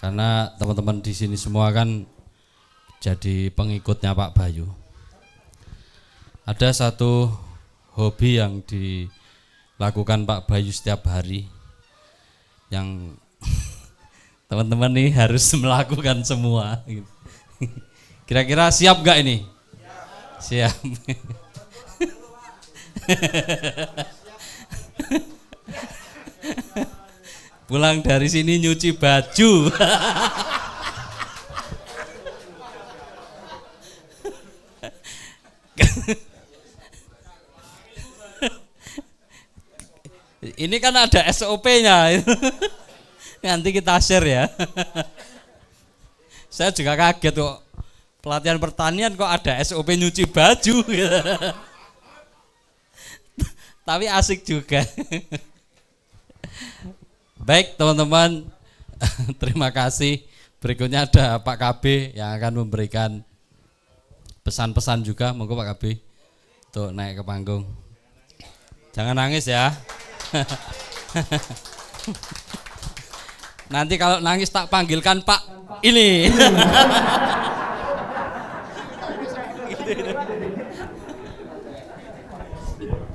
karena teman-teman di sini semua kan jadi pengikutnya Pak Bayu. Ada satu hobi yang dilakukan Pak Bayu setiap hari, yang teman-teman nih harus melakukan semua. Kira-kira siap gak ini? Siap. Pulang dari sini nyuci baju. Ini kan ada SOP-nya. Nanti kita share ya. Saya juga kaget kok, pelatihan pertanian kok ada SOP nyuci baju. Tapi asik juga. Baik teman-teman, terima kasih. Berikutnya ada Pak KB yang akan memberikan pesan-pesan juga. Monggo Pak KB untuk naik ke panggung. Jangan nangis ya. Nanti kalau nangis tak panggilkan Pak ini.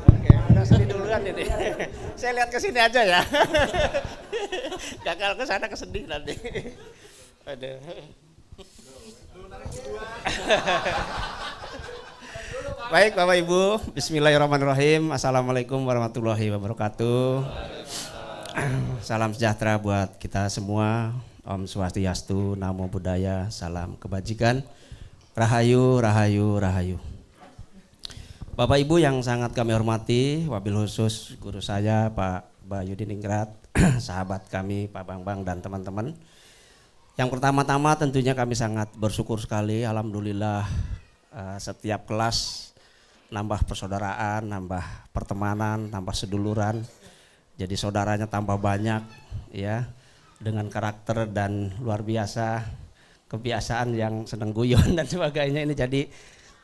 Oke, udah sedih duluan ini. Saya lihat ke sini aja ya. Gagal ke sana kesedih nanti. Aduh. Baik Bapak Ibu, bismillahirrahmanirrahim. Assalamualaikum warahmatullahi wabarakatuh. Salam sejahtera buat kita semua. Om Swastiastu, Namo Buddhaya, salam kebajikan. Rahayu, rahayu, rahayu. Bapak Ibu yang sangat kami hormati, wabil khusus guru saya Pak Bayu Diningrat, sahabat kami Pak Bambang dan teman-teman. Yang pertama-tama tentunya kami sangat bersyukur sekali, alhamdulillah setiap kelas nambah persaudaraan, nambah pertemanan, nambah seduluran. Jadi saudaranya tambah banyak ya, dengan karakter dan luar biasa, kebiasaan yang senang guyon dan sebagainya. Ini jadi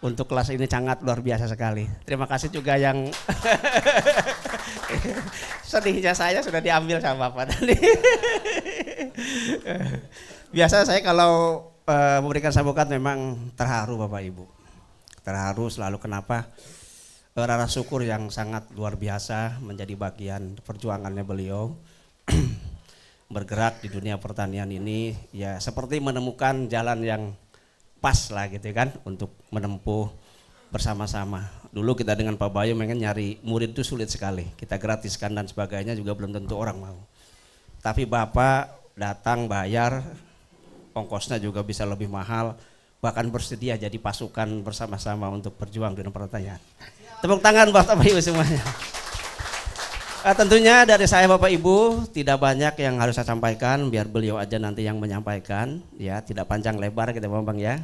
untuk kelas ini sangat luar biasa sekali. Terima kasih juga yang sedihnya saya sudah diambil sama Bapak tadi. Biasa saya kalau memberikan sambutan memang terharu Bapak Ibu. Terharu selalu, kenapa? Rasa syukur yang sangat luar biasa menjadi bagian perjuangannya beliau. Bergerak di dunia pertanian ini ya seperti menemukan jalan yang pas lah gitu kan untuk menempuh bersama-sama. Dulu kita dengan Pak Bayu pengen nyari murid itu sulit sekali. Kita gratiskan dan sebagainya juga belum tentu orang mau. Tapi Bapak datang bayar, ongkosnya juga bisa lebih mahal, bahkan bersedia jadi pasukan bersama-sama untuk berjuang di dunia pertanian. Tepuk tangan buat Bapak Ibu semuanya. Tentunya dari saya Bapak Ibu tidak banyak yang harus saya sampaikan, biar beliau aja nanti yang menyampaikan ya, tidak panjang lebar kita Bambang ya.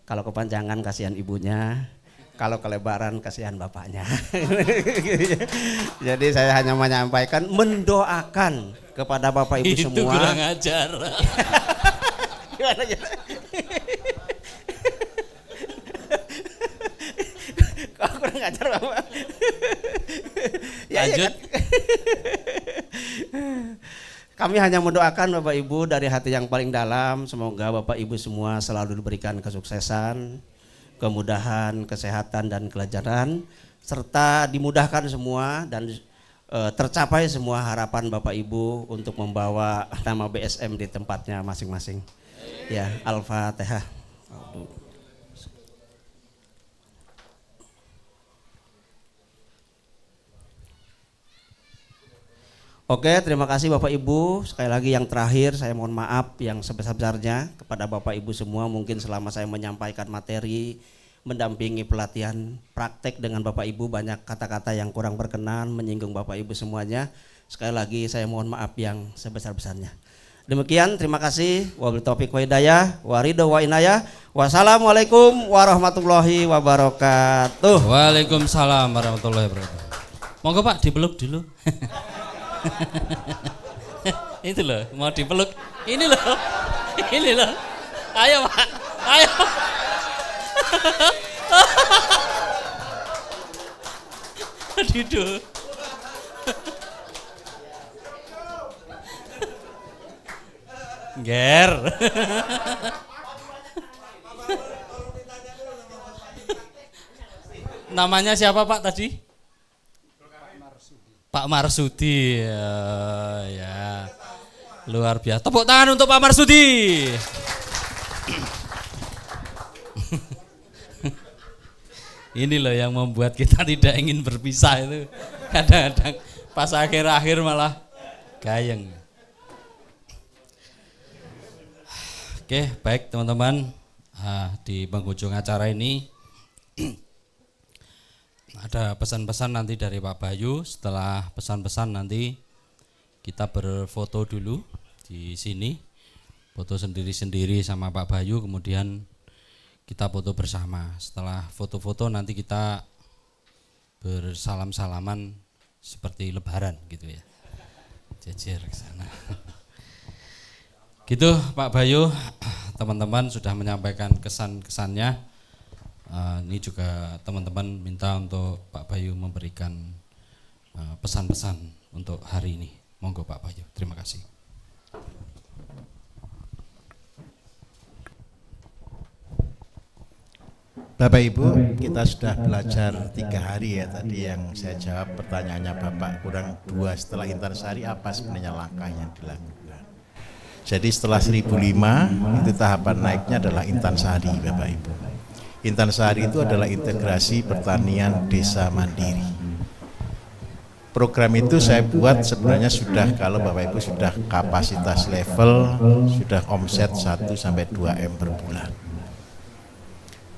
Kalau kepanjangan kasihan ibunya, kalau kelebaran kasihan bapaknya. Jadi saya hanya menyampaikan, mendoakan kepada Bapak Ibu semua. Itu kurang ajar. Gimana ya? Kok kurang ajar Bapak? Lanjut. Kami hanya mendoakan Bapak Ibu dari hati yang paling dalam, semoga Bapak Ibu semua selalu diberikan kesuksesan, kemudahan, kesehatan dan kelancaran, serta dimudahkan semua dan tercapai semua harapan Bapak Ibu untuk membawa nama BSM di tempatnya masing-masing. Ya, Al-Fatihah. Oke, terima kasih Bapak Ibu. Sekali lagi yang terakhir saya mohon maaf yang sebesar-besarnya kepada Bapak Ibu semua. Mungkin selama saya menyampaikan materi, mendampingi pelatihan praktek dengan Bapak Ibu, banyak kata-kata yang kurang berkenan, menyinggung Bapak Ibu semuanya. Sekali lagi saya mohon maaf yang sebesar-besarnya. Demikian, terima kasih. Wabillahi taufiq wa hidayah, waridho wa inayah. Wassalamualaikum warahmatullahi wabarakatuh. Waalaikumsalam warahmatullahi wabarakatuh. Monggo Pak dipeluk dulu. Itu loh, mau dipeluk. Ini loh. Ini loh. Ayo Pak. Ayo. Aduh. Ger. Namanya siapa Pak tadi? Pak Marsudi. Ya. Luar biasa. Tepuk tangan untuk Pak Marsudi. Ini loh yang membuat kita tidak ingin berpisah itu. Kadang-kadang pas akhir-akhir malah gayeng. Oke, baik teman-teman. Di penghujung acara ini ada pesan-pesan nanti dari Pak Bayu. Setelah pesan-pesan nanti kita berfoto dulu di sini. Foto sendiri-sendiri sama Pak Bayu, kemudian kita foto bersama. Setelah foto-foto nanti kita bersalam-salaman seperti lebaran gitu ya. Jejer ke sana. Gitu Pak Bayu, teman-teman sudah menyampaikan kesan-kesannya. Ini juga teman-teman minta untuk Pak Bayu memberikan pesan-pesan untuk hari ini. Monggo Pak Bayu, terima kasih. Bapak Ibu, kita sudah belajar 3 hari ya tadi yang saya jawab pertanyaannya Bapak kurang 2 setelah Intansari apa sebenarnya langkah yang dilakukan. Jadi setelah 1005 itu tahapan naiknya adalah Intansari Bapak Ibu. Intansari itu adalah integrasi pertanian desa mandiri. Program itu saya buat sebenarnya sudah kalau Bapak Ibu sudah kapasitas level, sudah omset 1-2 M per bulan.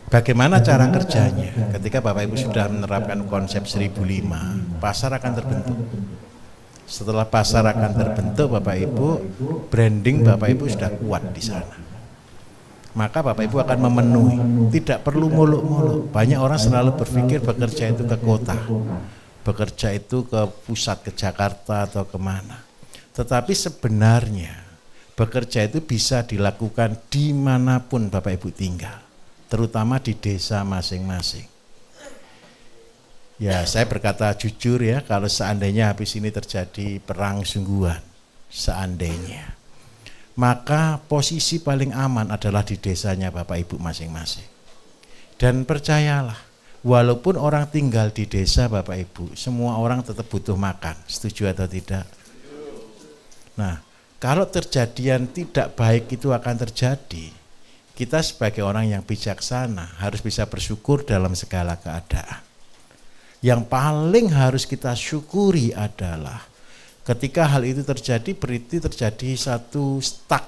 Bagaimana cara kerjanya? Ketika Bapak Ibu sudah menerapkan konsep 1005, pasar akan terbentuk. Setelah pasar akan terbentuk Bapak Ibu, branding Bapak Ibu sudah kuat di sana. Maka Bapak Ibu akan memenuhi, tidak perlu muluk-muluk. Banyak orang selalu berpikir bekerja itu ke kota, bekerja itu ke pusat, ke Jakarta atau kemana. Tetapi sebenarnya bekerja itu bisa dilakukan dimanapun Bapak Ibu tinggal, terutama di desa masing-masing. Ya, saya berkata jujur ya, kalau seandainya habis ini terjadi perang sungguhan, seandainya, maka posisi paling aman adalah di desanya Bapak Ibu masing-masing. Dan percayalah, walaupun orang tinggal di desa Bapak Ibu, semua orang tetap butuh makan, setuju atau tidak? Nah, kalau terjadian tidak baik itu akan terjadi, kita sebagai orang yang bijaksana harus bisa bersyukur dalam segala keadaan. Yang paling harus kita syukuri adalah ketika hal itu terjadi, berarti terjadi satu stuck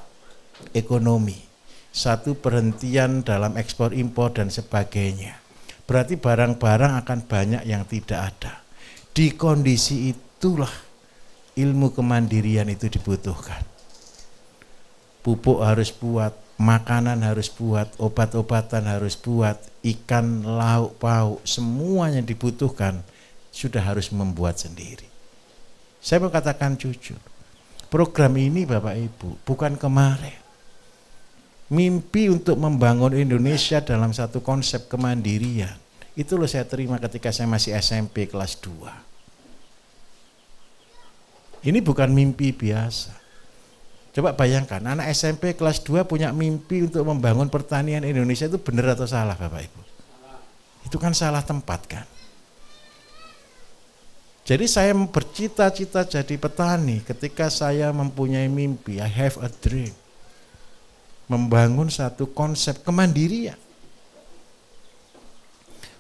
ekonomi, satu perhentian dalam ekspor impor dan sebagainya. Berarti barang-barang akan banyak yang tidak ada. Di kondisi itulah ilmu kemandirian itu dibutuhkan. Pupuk harus buat, makanan harus buat, obat-obatan harus buat, ikan, lauk, pauk, semuanya dibutuhkan, sudah harus membuat sendiri. Saya mau katakan jujur, program ini Bapak Ibu bukan kemarin. Mimpi untuk membangun Indonesia dalam satu konsep kemandirian, itu loh saya terima ketika saya masih SMP kelas 2. Ini bukan mimpi biasa. Coba bayangkan, anak SMP kelas 2 punya mimpi untuk membangun pertanian Indonesia, itu benar atau salah Bapak Ibu? Itu kan salah tempat kan? Jadi saya bercita-cita jadi petani ketika saya mempunyai mimpi, I have a dream. Membangun satu konsep kemandirian.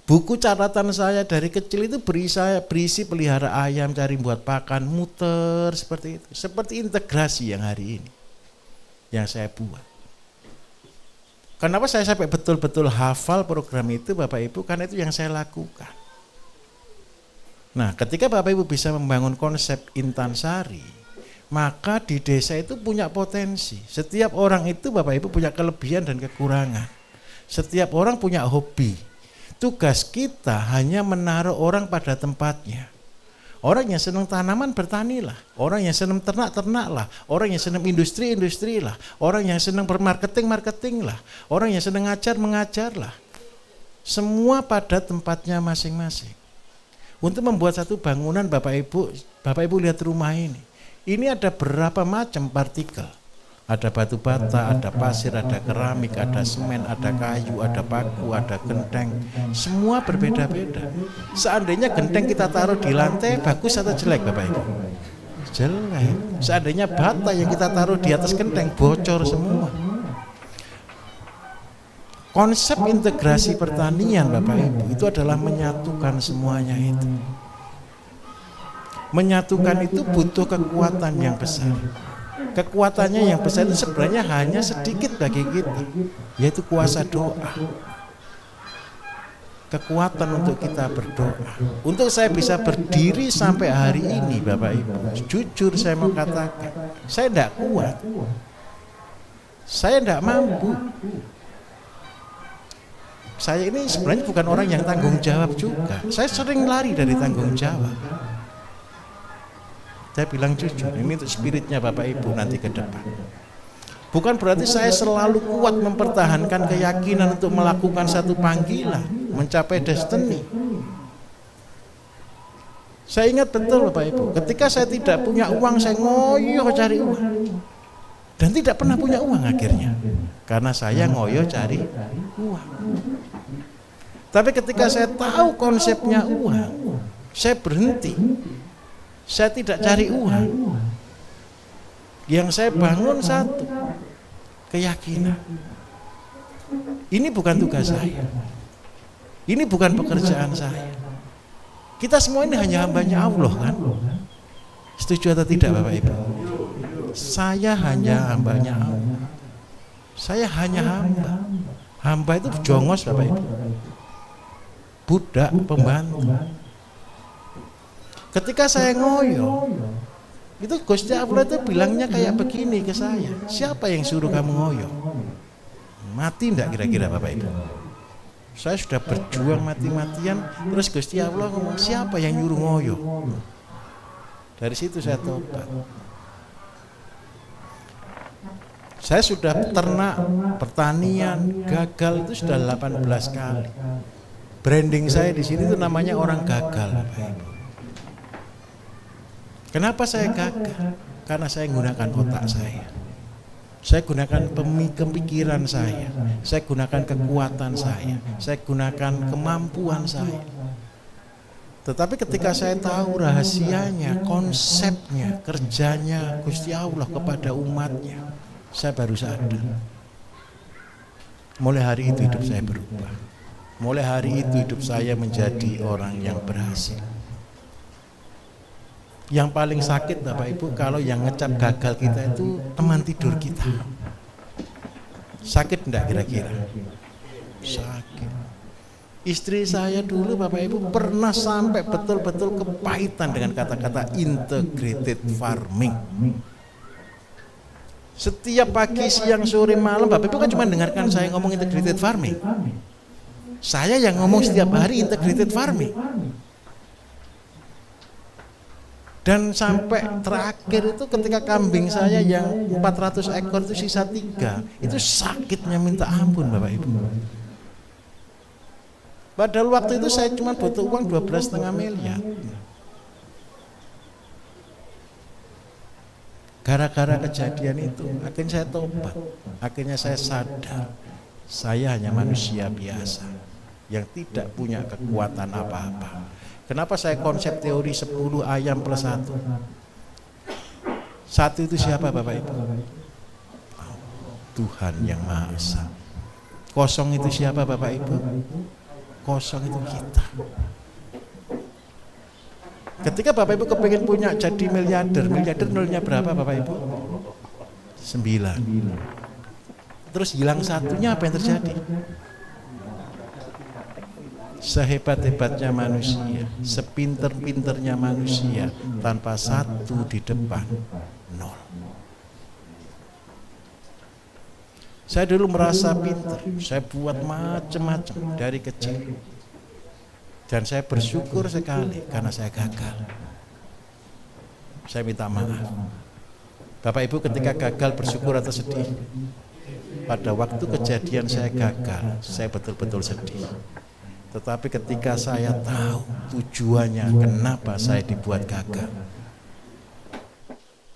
Buku catatan saya dari kecil itu berisi pelihara ayam, cari buat pakan, muter seperti itu. Seperti integrasi yang hari ini yang saya buat. Kenapa saya sampai betul-betul hafal program itu Bapak Ibu? Karena itu yang saya lakukan. Nah, ketika Bapak Ibu bisa membangun konsep Intansari, maka di desa itu punya potensi. Setiap orang itu Bapak Ibu punya kelebihan dan kekurangan. Setiap orang punya hobi. Tugas kita hanya menaruh orang pada tempatnya. Orang yang senang tanaman bertanilah, orang yang senang ternak ternaklah, orang yang senang industri industrilah, orang yang senang bermarketing marketinglah, orang yang senang ngajar mengajarlah. Semua pada tempatnya masing-masing. Untuk membuat satu bangunan Bapak Ibu lihat rumah ini. Ini ada berapa macam partikel. Ada batu bata, ada pasir, ada keramik, ada semen, ada kayu, ada paku, ada genteng. Semua berbeda-beda. Seandainya genteng kita taruh di lantai, bagus atau jelek Bapak Ibu? Jelek. Seandainya bata yang kita taruh di atas genteng, bocor semua. Konsep integrasi pertanian Bapak Ibu itu adalah menyatukan semuanya itu. Menyatukan itu butuh kekuatan yang besar. Kekuatannya yang besar itu sebenarnya hanya sedikit bagi kita, yaitu kuasa doa. Kekuatan untuk kita berdoa. Untuk saya bisa berdiri sampai hari ini Bapak Ibu, jujur saya mau katakan, saya tidak kuat. Saya tidak mampu. Saya ini sebenarnya bukan orang yang tanggung jawab juga. Saya sering lari dari tanggung jawab. Saya bilang jujur, ini untuk spiritnya Bapak Ibu nanti ke depan. Bukan berarti saya selalu kuat mempertahankan keyakinan untuk melakukan satu panggilan, mencapai destiny. Saya ingat betul Bapak Ibu, ketika saya tidak punya uang, saya ngoyo cari uang. Dan tidak pernah punya uang akhirnya. Karena saya ngoyo cari uang. Tapi ketika saya tahu konsepnya uang, saya berhenti. Saya tidak cari uang. Yang saya bangun satu, keyakinan. Ini bukan tugas saya. Ini bukan pekerjaan saya. Kita semua ini hanya hambanya Allah kan? Setuju atau tidak Bapak Ibu? Saya hanya hambanya Allah. Saya hanya hamba. Hamba itu jongos Bapak Ibu. Budak, pembantu. Ketika saya ngoyo, itu Gusti Allah itu bilangnya kayak begini ke saya. Siapa yang suruh kamu ngoyo? Mati enggak kira-kira Bapak Ibu? Saya sudah berjuang mati-matian, terus Gusti Allah ngomong, siapa yang nyuruh ngoyo? Dari situ saya tobat. Saya sudah ternak, pertanian, gagal itu sudah 18 kali. Branding saya di sini itu namanya orang gagal, Bapak Ibu. Kenapa saya gagal? Karena saya menggunakan otak saya. Saya gunakan pemikiran saya gunakan kekuatan saya gunakan kemampuan saya. Tetapi ketika saya tahu rahasianya, konsepnya, kerjanya Gusti Allah kepada umatnya, saya baru sadar. Mulai hari itu hidup saya berubah. Mulai hari itu hidup saya menjadi orang yang berhasil. Yang paling sakit Bapak Ibu, kalau yang ngecap gagal kita itu teman tidur kita. Sakit enggak kira-kira? Sakit. Istri saya dulu Bapak Ibu pernah sampai betul-betul kepahitan dengan kata-kata integrated farming. Setiap pagi, siang, sore, malam Bapak Ibu kan cuma dengarkan saya ngomong integrated farming. Saya yang ngomong setiap hari integrated farming. Dan sampai terakhir itu ketika kambing saya yang 400 ekor itu sisa 3, itu sakitnya minta ampun Bapak Ibu. Padahal waktu itu saya cuma butuh uang 12,5 miliar. Gara-gara kejadian itu, akhirnya saya tobat. Akhirnya saya sadar, saya hanya manusia biasa yang tidak punya kekuatan apa-apa. Kenapa saya konsep teori 10 ayam plus 1? Satu itu siapa Bapak Ibu? Tuhan yang Maha Esa. Kosong itu siapa Bapak Ibu? Kosong itu kita. Ketika Bapak Ibu kepingin punya jadi miliarder nolnya berapa Bapak Ibu? 9. Terus hilang satunya, apa yang terjadi? Sehebat-hebatnya manusia, sepinter-pinternya manusia, tanpa satu di depan, 0. Saya dulu merasa pinter, saya buat macam-macam dari kecil. Dan saya bersyukur sekali karena saya gagal. Saya minta maaf. Bapak Ibu ketika gagal bersyukur atau sedih? Pada waktu kejadian saya gagal, saya betul-betul sedih. Tetapi ketika saya tahu tujuannya kenapa saya dibuat gagal,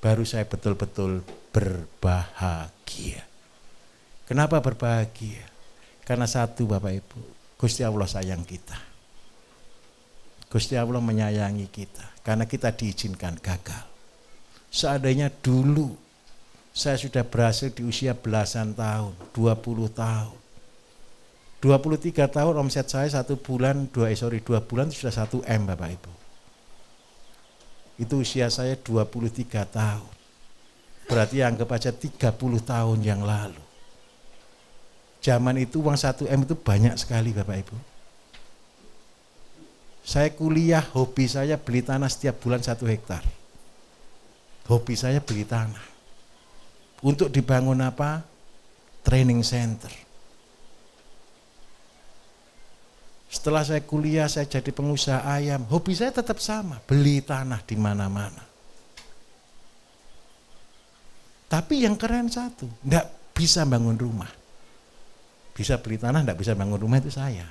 baru saya betul-betul berbahagia. Kenapa berbahagia? Karena satu Bapak Ibu, Gusti Allah sayang kita. Gusti Allah menyayangi kita karena kita diizinkan gagal. Seandainya dulu saya sudah berhasil di usia belasan tahun, 20 tahun. 23 tahun omset saya 2 bulan itu sudah 1 M Bapak Ibu. Itu usia saya 23 tahun. Berarti anggap aja 30 tahun yang lalu. Zaman itu uang 1 M itu banyak sekali Bapak Ibu. Saya kuliah, hobi saya beli tanah setiap bulan 1 hektar. Hobi saya beli tanah. Untuk dibangun apa? Training center. Setelah saya kuliah, saya jadi pengusaha ayam. Hobi saya tetap sama, beli tanah di mana-mana. Tapi yang keren satu, enggak bisa bangun rumah. Bisa beli tanah, enggak bisa bangun rumah itu saya.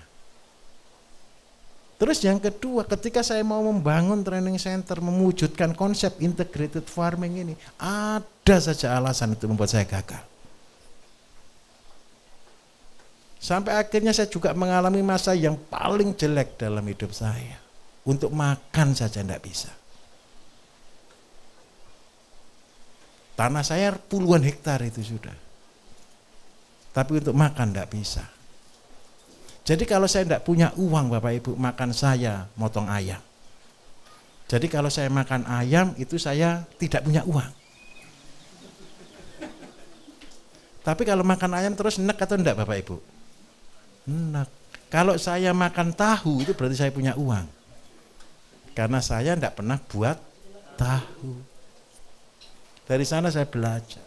Terus yang kedua, ketika saya mau membangun training center, mewujudkan konsep integrated farming ini, ada saja alasan untuk membuat saya gagal. Sampai akhirnya saya juga mengalami masa yang paling jelek dalam hidup saya. Untuk makan saja tidak bisa. Tanah saya puluhan hektar itu sudah. Tapi untuk makan tidak bisa. Jadi kalau saya tidak punya uang Bapak Ibu, makan saya motong ayam. Jadi kalau saya makan ayam itu saya tidak punya uang. Tapi kalau makan ayam terus enak atau enggak Bapak Ibu? Enak. Kalau saya makan tahu itu berarti saya punya uang. Karena saya enggak pernah buat tahu. Dari sana saya belajar.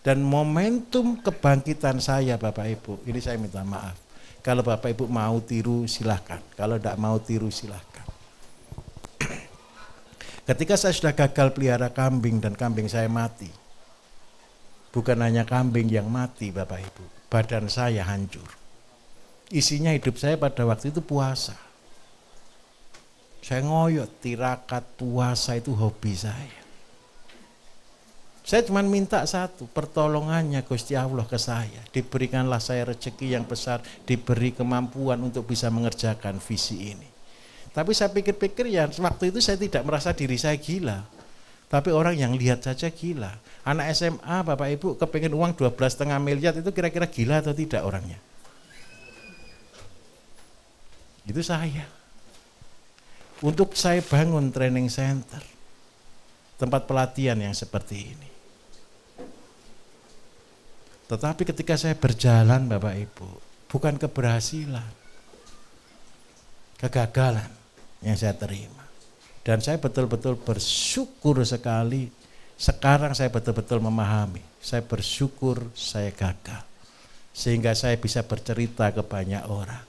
Dan momentum kebangkitan saya Bapak Ibu, ini saya minta maaf. Kalau Bapak Ibu mau tiru silahkan. Kalau enggak mau tiru silahkan. Ketika saya sudah gagal pelihara kambing dan kambing saya mati. Bukan hanya kambing yang mati Bapak Ibu. Badan saya hancur. Isinya hidup saya pada waktu itu puasa. Saya ngoyot, tirakat, puasa itu hobi saya. Saya cuma minta satu, pertolongannya Gusti Allah ke saya. Diberikanlah saya rezeki yang besar, diberi kemampuan untuk bisa mengerjakan visi ini. Tapi saya pikir-pikir ya waktu itu saya tidak merasa diri saya gila. Tapi orang yang lihat saja gila. Anak SMA Bapak Ibu kepengen uang 12,5 miliar itu kira-kira gila atau tidak orangnya? Itu saya. Untuk saya bangun training center. Tempat pelatihan yang seperti ini. Tetapi ketika saya berjalan Bapak Ibu, bukan keberhasilan, kegagalan yang saya terima. Dan saya betul-betul bersyukur sekali, sekarang saya betul-betul memahami, saya bersyukur saya gagal. Sehingga saya bisa bercerita ke banyak orang,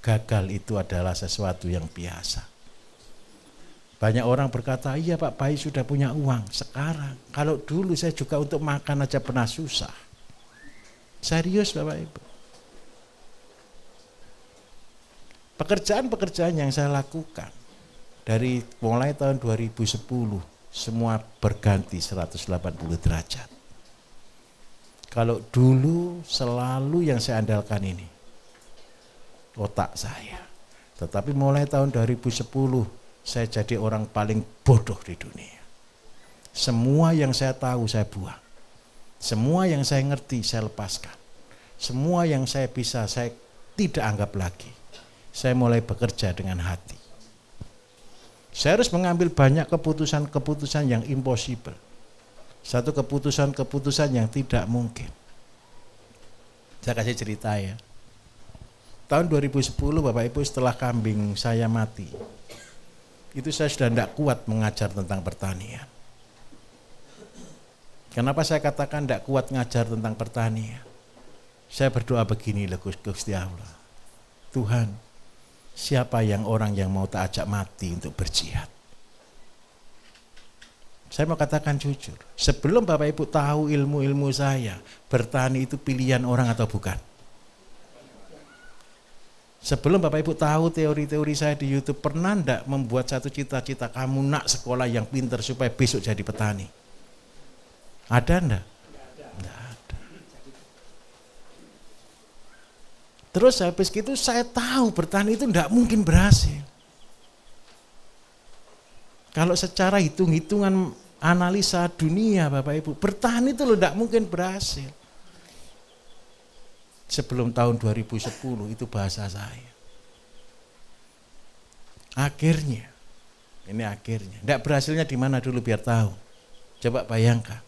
gagal itu adalah sesuatu yang biasa. Banyak orang berkata, iya Pak Bayi sudah punya uang, sekarang. Kalau dulu saya juga untuk makan aja pernah susah. Serius Bapak Ibu. Pekerjaan-pekerjaan yang saya lakukan dari mulai tahun 2010 semua berganti 180 derajat. Kalau dulu selalu yang saya andalkan ini otak saya. Tetapi mulai tahun 2010 saya jadi orang paling bodoh di dunia. Semua yang saya tahu saya buang. Semua yang saya ngerti saya lepaskan. Semua yang saya bisa saya tidak anggap lagi. Saya mulai bekerja dengan hati. Saya harus mengambil banyak keputusan-keputusan yang impossible. Satu keputusan-keputusan yang tidak mungkin. Saya kasih cerita ya. Tahun 2010 Bapak Ibu setelah kambing saya mati. Itu saya sudah tidak kuat mengajar tentang pertanian. Kenapa saya katakan tidak kuat ngajar tentang pertanian? Saya berdoa begini loh Gusti Allah. Tuhan, siapa yang orang yang mau tak ajak mati untuk berjihad? Saya mau katakan jujur, sebelum Bapak Ibu tahu ilmu-ilmu saya, bertani itu pilihan orang atau bukan? Sebelum Bapak Ibu tahu teori-teori saya di YouTube, pernah enggak membuat satu cita-cita kamu nak sekolah yang pintar supaya besok jadi petani? Ada enggak? Enggak ada. Terus habis itu saya tahu bertani itu enggak mungkin berhasil. Kalau secara hitung-hitungan analisa dunia Bapak Ibu, bertani itu loh enggak mungkin berhasil. Sebelum tahun 2010 itu bahasa saya. Akhirnya, ini akhirnya. Enggak berhasilnya di mana dulu biar tahu. Coba bayangkan.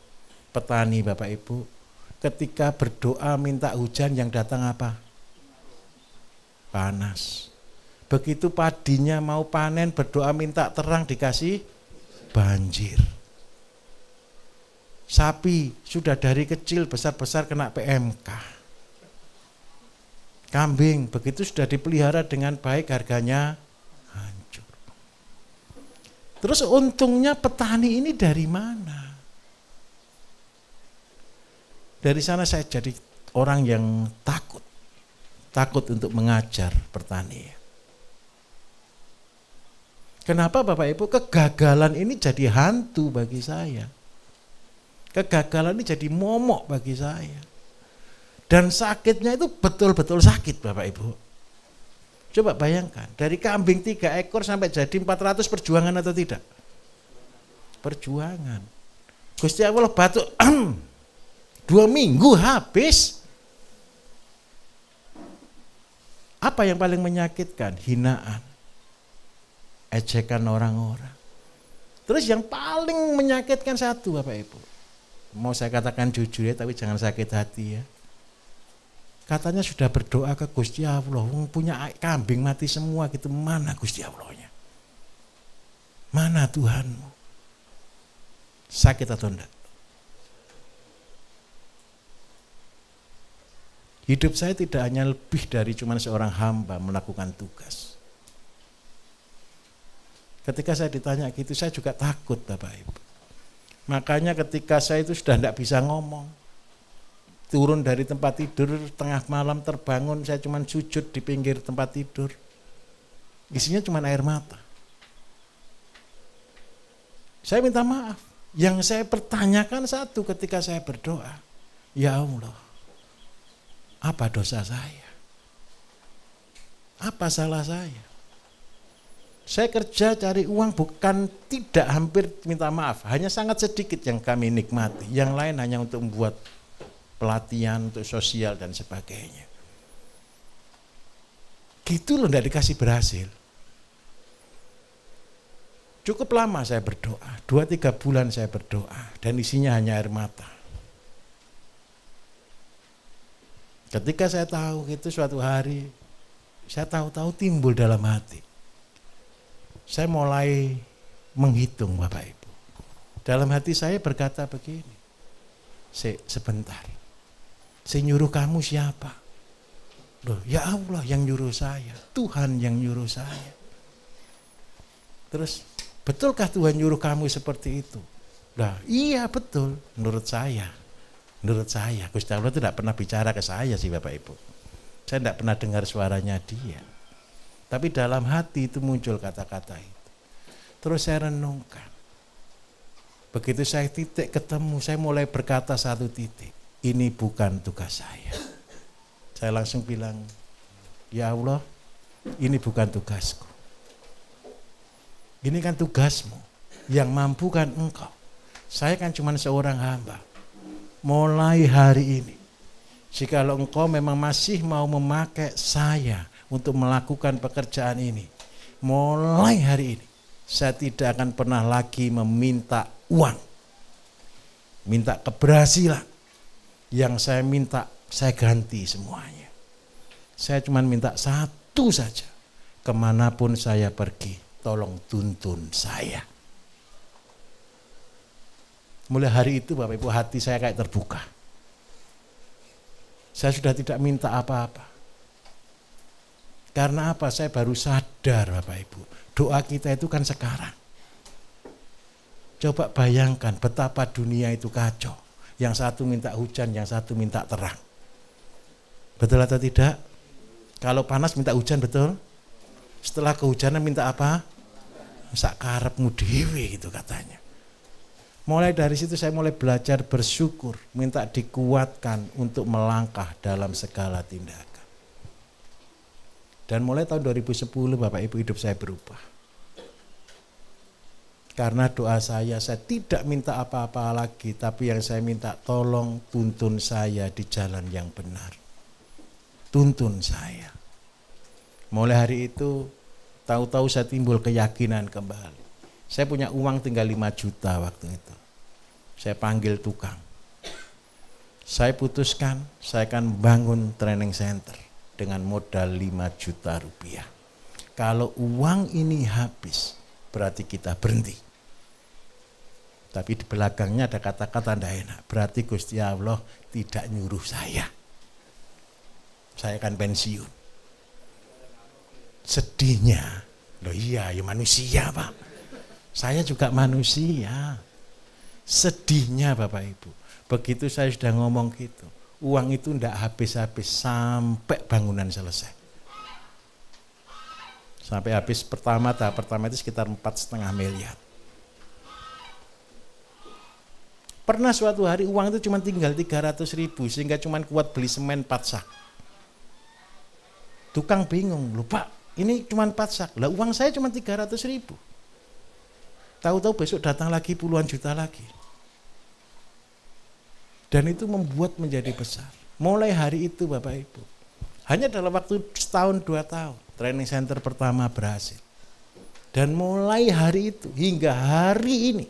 Petani Bapak Ibu ketika berdoa minta hujan yang datang apa? Panas. Begitu padinya mau panen berdoa minta terang dikasih banjir. Sapi sudah dari kecil besar-besar kena PMK. Kambing begitu sudah dipelihara dengan baik harganya hancur. Terus untungnya petani ini dari mana? Dari sana saya jadi orang yang takut untuk mengajar pertanian. Kenapa Bapak Ibu? Kegagalan ini jadi hantu bagi saya. Kegagalan ini jadi momok bagi saya. Dan sakitnya itu betul-betul sakit Bapak Ibu. Coba bayangkan, dari kambing 3 ekor sampai jadi 400 perjuangan atau tidak? Perjuangan. Gusti Allah batuk 2 minggu habis. Apa yang paling menyakitkan? Hinaan, ejekan orang-orang. Terus yang paling menyakitkan satu Bapak Ibu. Mau saya katakan jujur ya, tapi jangan sakit hati ya. Katanya sudah berdoa ke Gusti Allah, punya kambing mati semua gitu. Mana Gusti Allahnya? Mana Tuhanmu? Sakit atau enggak? Hidup saya tidak hanya lebih dari cuma seorang hamba melakukan tugas. Ketika saya ditanya gitu, saya juga takut Bapak Ibu. Makanya ketika saya itu sudah tidak bisa ngomong, turun dari tempat tidur tengah malam terbangun, saya cuma sujud di pinggir tempat tidur. Isinya cuma air mata. Saya minta maaf. Yang saya pertanyakan satu ketika saya berdoa, ya Allah, apa dosa saya? Apa salah saya? Saya kerja cari uang bukan tidak hampir minta maaf, hanya sangat sedikit yang kami nikmati. Yang lain hanya untuk membuat pelatihan, untuk sosial dan sebagainya. Gitu loh, tidak dikasih berhasil. Cukup lama saya berdoa, 2-3 bulan saya berdoa, dan isinya hanya air mata. Ketika saya tahu itu suatu hari, saya tahu-tahu timbul dalam hati. Saya mulai menghitung Bapak Ibu. Dalam hati saya berkata begini, sebentar, saya nyuruh kamu siapa? Loh, ya Allah yang nyuruh saya, Tuhan yang nyuruh saya. Terus, betulkah Tuhan nyuruh kamu seperti itu? Nah, iya betul, menurut saya. Menurut saya, Gusti Allah tidak pernah bicara ke saya sih Bapak Ibu. Saya tidak pernah dengar suaranya dia. Tapi dalam hati itu muncul kata-kata itu. Terus saya renungkan. Begitu saya titik ketemu, saya mulai berkata satu titik. Ini bukan tugas saya. Saya langsung bilang, ya Allah, ini bukan tugasku. Ini kan tugasmu. Yang mampu kan engkau. Saya kan cuma seorang hamba. Mulai hari ini, jikalau engkau memang masih mau memakai saya untuk melakukan pekerjaan ini, mulai hari ini, saya tidak akan pernah lagi meminta uang, minta keberhasilan. Yang saya minta, saya ganti semuanya. Saya cuma minta satu saja, kemanapun saya pergi, tolong tuntun saya. Mulai hari itu Bapak Ibu, hati saya kayak terbuka. Saya sudah tidak minta apa-apa. Karena apa? Saya baru sadar Bapak Ibu, doa kita itu kan sekarang. Coba bayangkan betapa dunia itu kacau. Yang satu minta hujan, yang satu minta terang. Betul atau tidak? Kalau panas minta hujan, betul? Setelah kehujanan minta apa? Sak karepmu dhewe gitu katanya. Mulai dari situ saya mulai belajar bersyukur, minta dikuatkan untuk melangkah dalam segala tindakan. Dan mulai tahun 2010 Bapak Ibu, hidup saya berubah. Karena doa saya tidak minta apa-apa lagi, tapi yang saya minta tolong tuntun saya di jalan yang benar. Tuntun saya. Mulai hari itu tahu-tahu saya timbul keyakinan kembali. Saya punya uang tinggal 5 juta waktu itu. Saya panggil tukang. Saya putuskan saya akan bangun training center dengan modal 5 juta rupiah. Kalau uang ini habis, berarti kita berhenti. Tapi di belakangnya ada kata-kata tidak enak. Berarti Gusti Allah tidak nyuruh saya. Saya akan pensiun. Sedihnya, loh iya ya manusia Pak. Saya juga manusia. Sedihnya Bapak Ibu, begitu saya sudah ngomong gitu, uang itu tidak habis-habis sampai bangunan selesai. Sampai habis tahap pertama itu sekitar 4,5 miliar. Pernah suatu hari uang itu cuma tinggal 300.000 sehingga cuma kuat beli semen 4 sak. Tukang bingung, loh Pak, ini cuma 4 sak, lah uang saya cuma 300.000. Tahu-tahu besok datang lagi puluhan juta lagi. Dan itu membuat menjadi besar. Mulai hari itu Bapak Ibu, hanya dalam waktu setahun 2 tahun, training center pertama berhasil. Dan mulai hari itu hingga hari ini,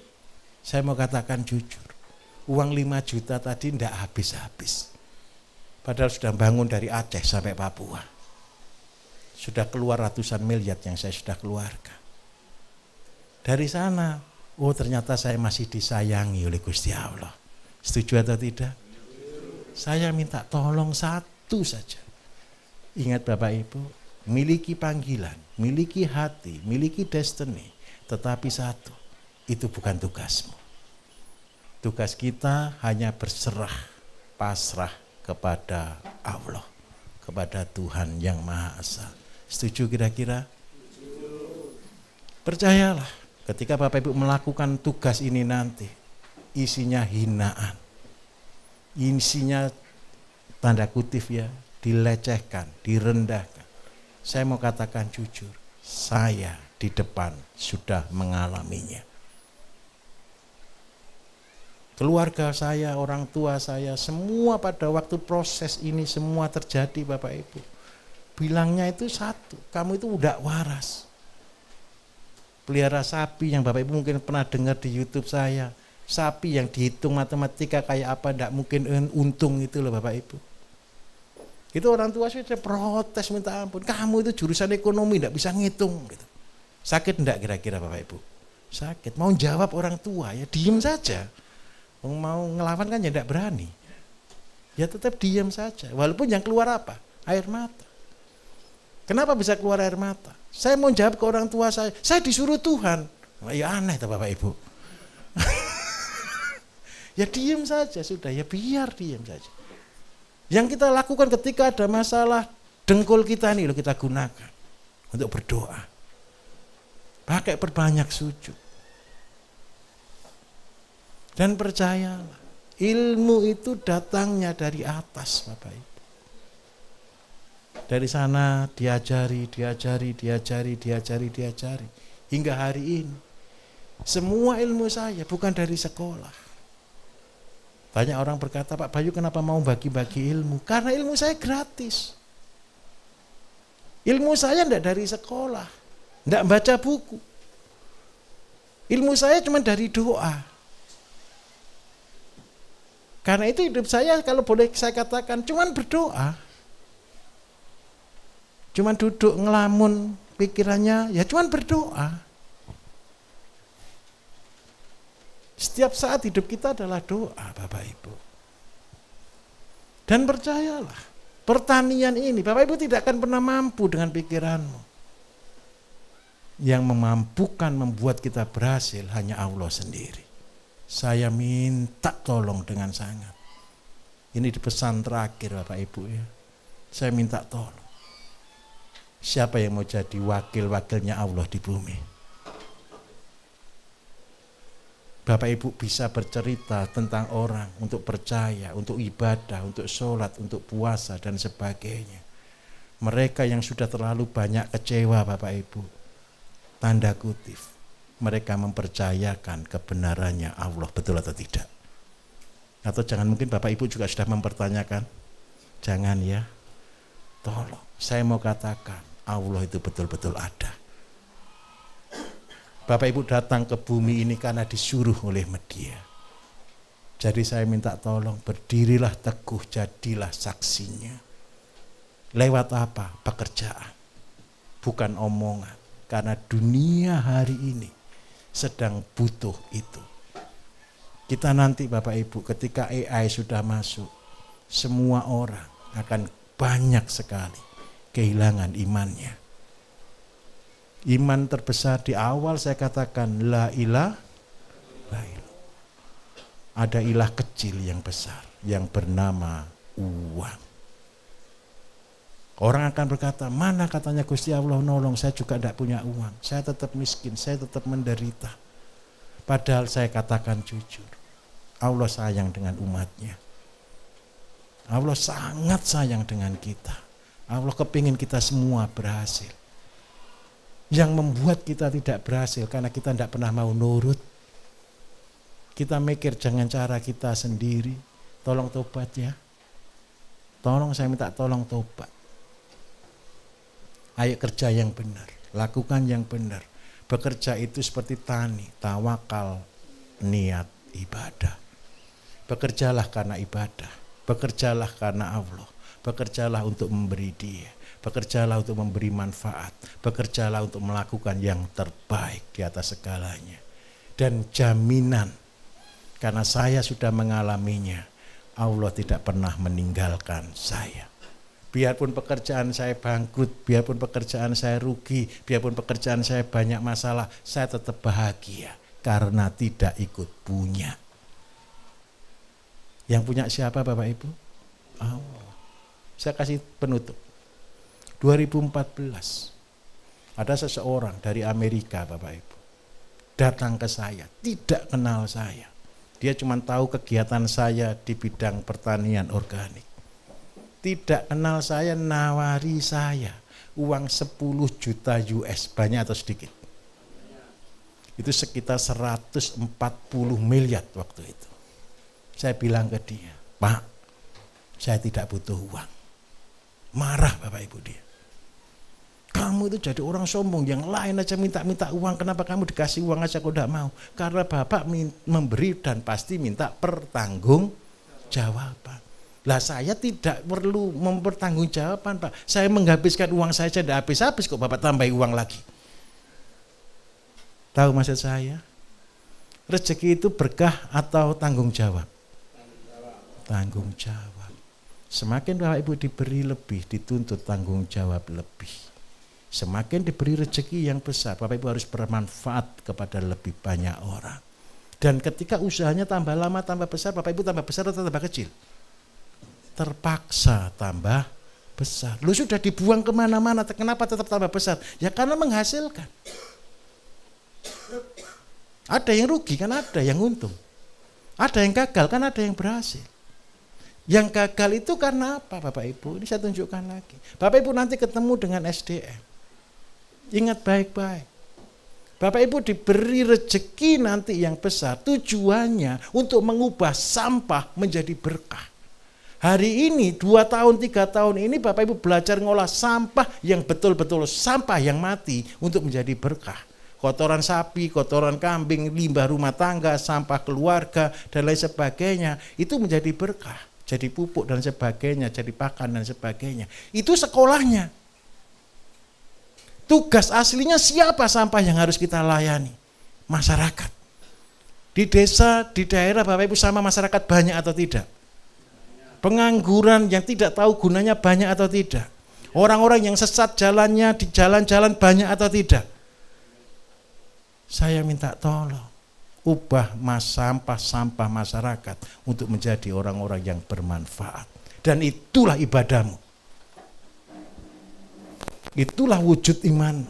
saya mau katakan jujur, uang 5 juta tadi tidak habis-habis. Padahal sudah bangun dari Aceh sampai Papua. Sudah keluar ratusan miliar yang saya sudah keluarkan. Dari sana, oh ternyata saya masih disayangi oleh Gusti Allah. Setuju atau tidak? Saya minta tolong satu saja. Ingat Bapak Ibu, miliki panggilan, miliki hati, miliki destiny, tetapi satu, itu bukan tugasmu. Tugas kita hanya berserah, pasrah kepada Allah, kepada Tuhan yang Maha Esa. Setuju kira-kira? Percayalah, ketika Bapak Ibu melakukan tugas ini nanti, isinya hinaan, isinya tanda kutip ya, dilecehkan, direndahkan. Saya mau katakan jujur, saya di depan sudah mengalaminya. Keluarga saya, orang tua saya, semua pada waktu proses ini semua terjadi Bapak Ibu. Bilangnya itu satu, kamu itu udah waras. Pelihara sapi yang Bapak Ibu mungkin pernah dengar di YouTube saya. Sapi yang dihitung matematika kayak apa, tidak mungkin untung itu loh Bapak Ibu. Itu orang tua sudah protes minta ampun. Kamu itu jurusan ekonomi tidak bisa ngitung gitu. Sakit enggak kira-kira Bapak Ibu? Sakit. Mau jawab orang tua ya diem saja. Mau ngelawan kan ya tidak berani. Ya tetap diam saja. Walaupun yang keluar apa? Air mata. Kenapa bisa keluar air mata? Saya mau jawab ke orang tua saya disuruh Tuhan. Ya aneh tuh Bapak Ibu. Ya diam saja sudah, ya biar diam saja. Yang kita lakukan ketika ada masalah, dengkul kita ini loh kita gunakan untuk berdoa. Pakai perbanyak sujud. Dan percayalah, ilmu itu datangnya dari atas Bapak Ibu. Dari sana diajari. Hingga hari ini. Semua ilmu saya bukan dari sekolah. Banyak orang berkata, Pak Bayu kenapa mau bagi-bagi ilmu? Karena ilmu saya gratis. Ilmu saya tidak dari sekolah, tidak baca buku. Ilmu saya cuma dari doa. Karena itu hidup saya kalau boleh saya katakan cuma berdoa. Cuma duduk ngelamun pikirannya, ya cuma berdoa. Setiap saat hidup kita adalah doa Bapak Ibu. Dan percayalah, pertanian ini Bapak Ibu tidak akan pernah mampu dengan pikiranmu. Yang memampukan membuat kita berhasil hanya Allah sendiri. Saya minta tolong dengan sangat. Ini di pesan terakhir Bapak Ibu ya. Saya minta tolong. Siapa yang mau jadi wakil-wakilnya Allah di bumi? Bapak Ibu bisa bercerita tentang orang untuk percaya, untuk ibadah, untuk sholat, untuk puasa dan sebagainya. Mereka yang sudah terlalu banyak kecewa Bapak Ibu, tanda kutip, mereka mempercayakan kebenarannya Allah, betul atau tidak? Atau jangan mungkin Bapak Ibu juga sudah mempertanyakan? Jangan ya, tolong, saya mau katakan Allah itu betul-betul ada. Bapak Ibu datang ke bumi ini karena disuruh oleh media. Jadi saya minta tolong berdirilah teguh, jadilah saksinya. Lewat apa? Pekerjaan. Bukan omongan. Karena dunia hari ini sedang butuh itu. Kita nanti Bapak Ibu ketika AI sudah masuk, semua orang akan banyak sekali kehilangan imannya. Iman terbesar di awal saya katakan la ilah. Ada ilah kecil yang besar yang bernama uang. Orang akan berkata, mana katanya Gusti Allah nolong, saya juga tidak punya uang, saya tetap miskin, saya tetap menderita. Padahal saya katakan jujur, Allah sayang dengan umatnya. Allah sangat sayang dengan kita. Allah kepingin kita semua berhasil. Yang membuat kita tidak berhasil karena kita tidak pernah mau nurut. Kita mikir jangan cara kita sendiri. Tolong tobat ya. Tolong, saya minta tolong tobat. Ayo kerja yang benar, lakukan yang benar. Bekerja itu seperti tani, tawakal, niat, ibadah. Bekerjalah karena ibadah, bekerjalah karena Allah, bekerjalah untuk memberi Dia, bekerjalah untuk memberi manfaat, bekerjalah untuk melakukan yang terbaik di atas segalanya. Dan jaminan, karena saya sudah mengalaminya, Allah tidak pernah meninggalkan saya. Biarpun pekerjaan saya bangkrut, biarpun pekerjaan saya rugi, biarpun pekerjaan saya banyak masalah, saya tetap bahagia karena tidak ikut punya. Yang punya siapa Bapak Ibu? Allah. Saya kasih penutup. 2014 ada seseorang dari Amerika Bapak Ibu datang ke saya, tidak kenal saya. Dia cuma tahu kegiatan saya di bidang pertanian organik. Tidak kenal saya, nawari saya uang 10 juta US, banyak atau sedikit? Itu sekitar 140 miliar waktu itu. Saya bilang ke dia, Pak, saya tidak butuh uang. Marah Bapak Ibu dia. Kamu itu jadi orang sombong, yang lain aja minta-minta uang, kenapa kamu dikasih uang aja kok tidak mau? Karena Bapak memberi dan pasti minta pertanggungjawaban. Lah saya tidak perlu mempertanggungjawaban Pak. Saya menghabiskan uang saya tidak habis-habis kok Bapak tambahi uang lagi. Tahu maksud saya? Rezeki itu berkah atau tanggung jawab? Tanggung jawab. Semakin Bapak Ibu diberi lebih, dituntut tanggung jawab lebih. Semakin diberi rezeki yang besar, Bapak Ibu harus bermanfaat kepada lebih banyak orang. Dan ketika usahanya tambah lama, tambah besar, Bapak Ibu tambah besar atau tambah kecil? Terpaksa tambah besar. Lu sudah dibuang kemana-mana, kenapa tetap tambah besar? Ya karena menghasilkan. Ada yang rugi kan, ada yang untung. Ada yang gagal kan, ada yang berhasil. Yang gagal itu karena apa Bapak Ibu? Ini saya tunjukkan lagi. Bapak Ibu nanti ketemu dengan SDM. Ingat baik-baik. Bapak Ibu diberi rezeki nanti yang besar. Tujuannya untuk mengubah sampah menjadi berkah. Hari ini 2 tahun 3 tahun ini Bapak Ibu belajar ngolah sampah yang betul-betul sampah yang mati untuk menjadi berkah. Kotoran sapi, kotoran kambing, limbah rumah tangga, sampah keluarga dan lain sebagainya itu menjadi berkah. Jadi pupuk dan sebagainya, jadi pakan dan sebagainya. Itu sekolahnya. Tugas aslinya siapa sampah yang harus kita layani? Masyarakat. Di desa, di daerah Bapak Ibu sama masyarakat banyak atau tidak? Pengangguran yang tidak tahu gunanya banyak atau tidak? Orang-orang yang sesat jalannya di jalan-jalan banyak atau tidak? Saya minta tolong. Ubah sampah-sampah masyarakat untuk menjadi orang-orang yang bermanfaat. Dan itulah ibadahmu. Itulah wujud iman.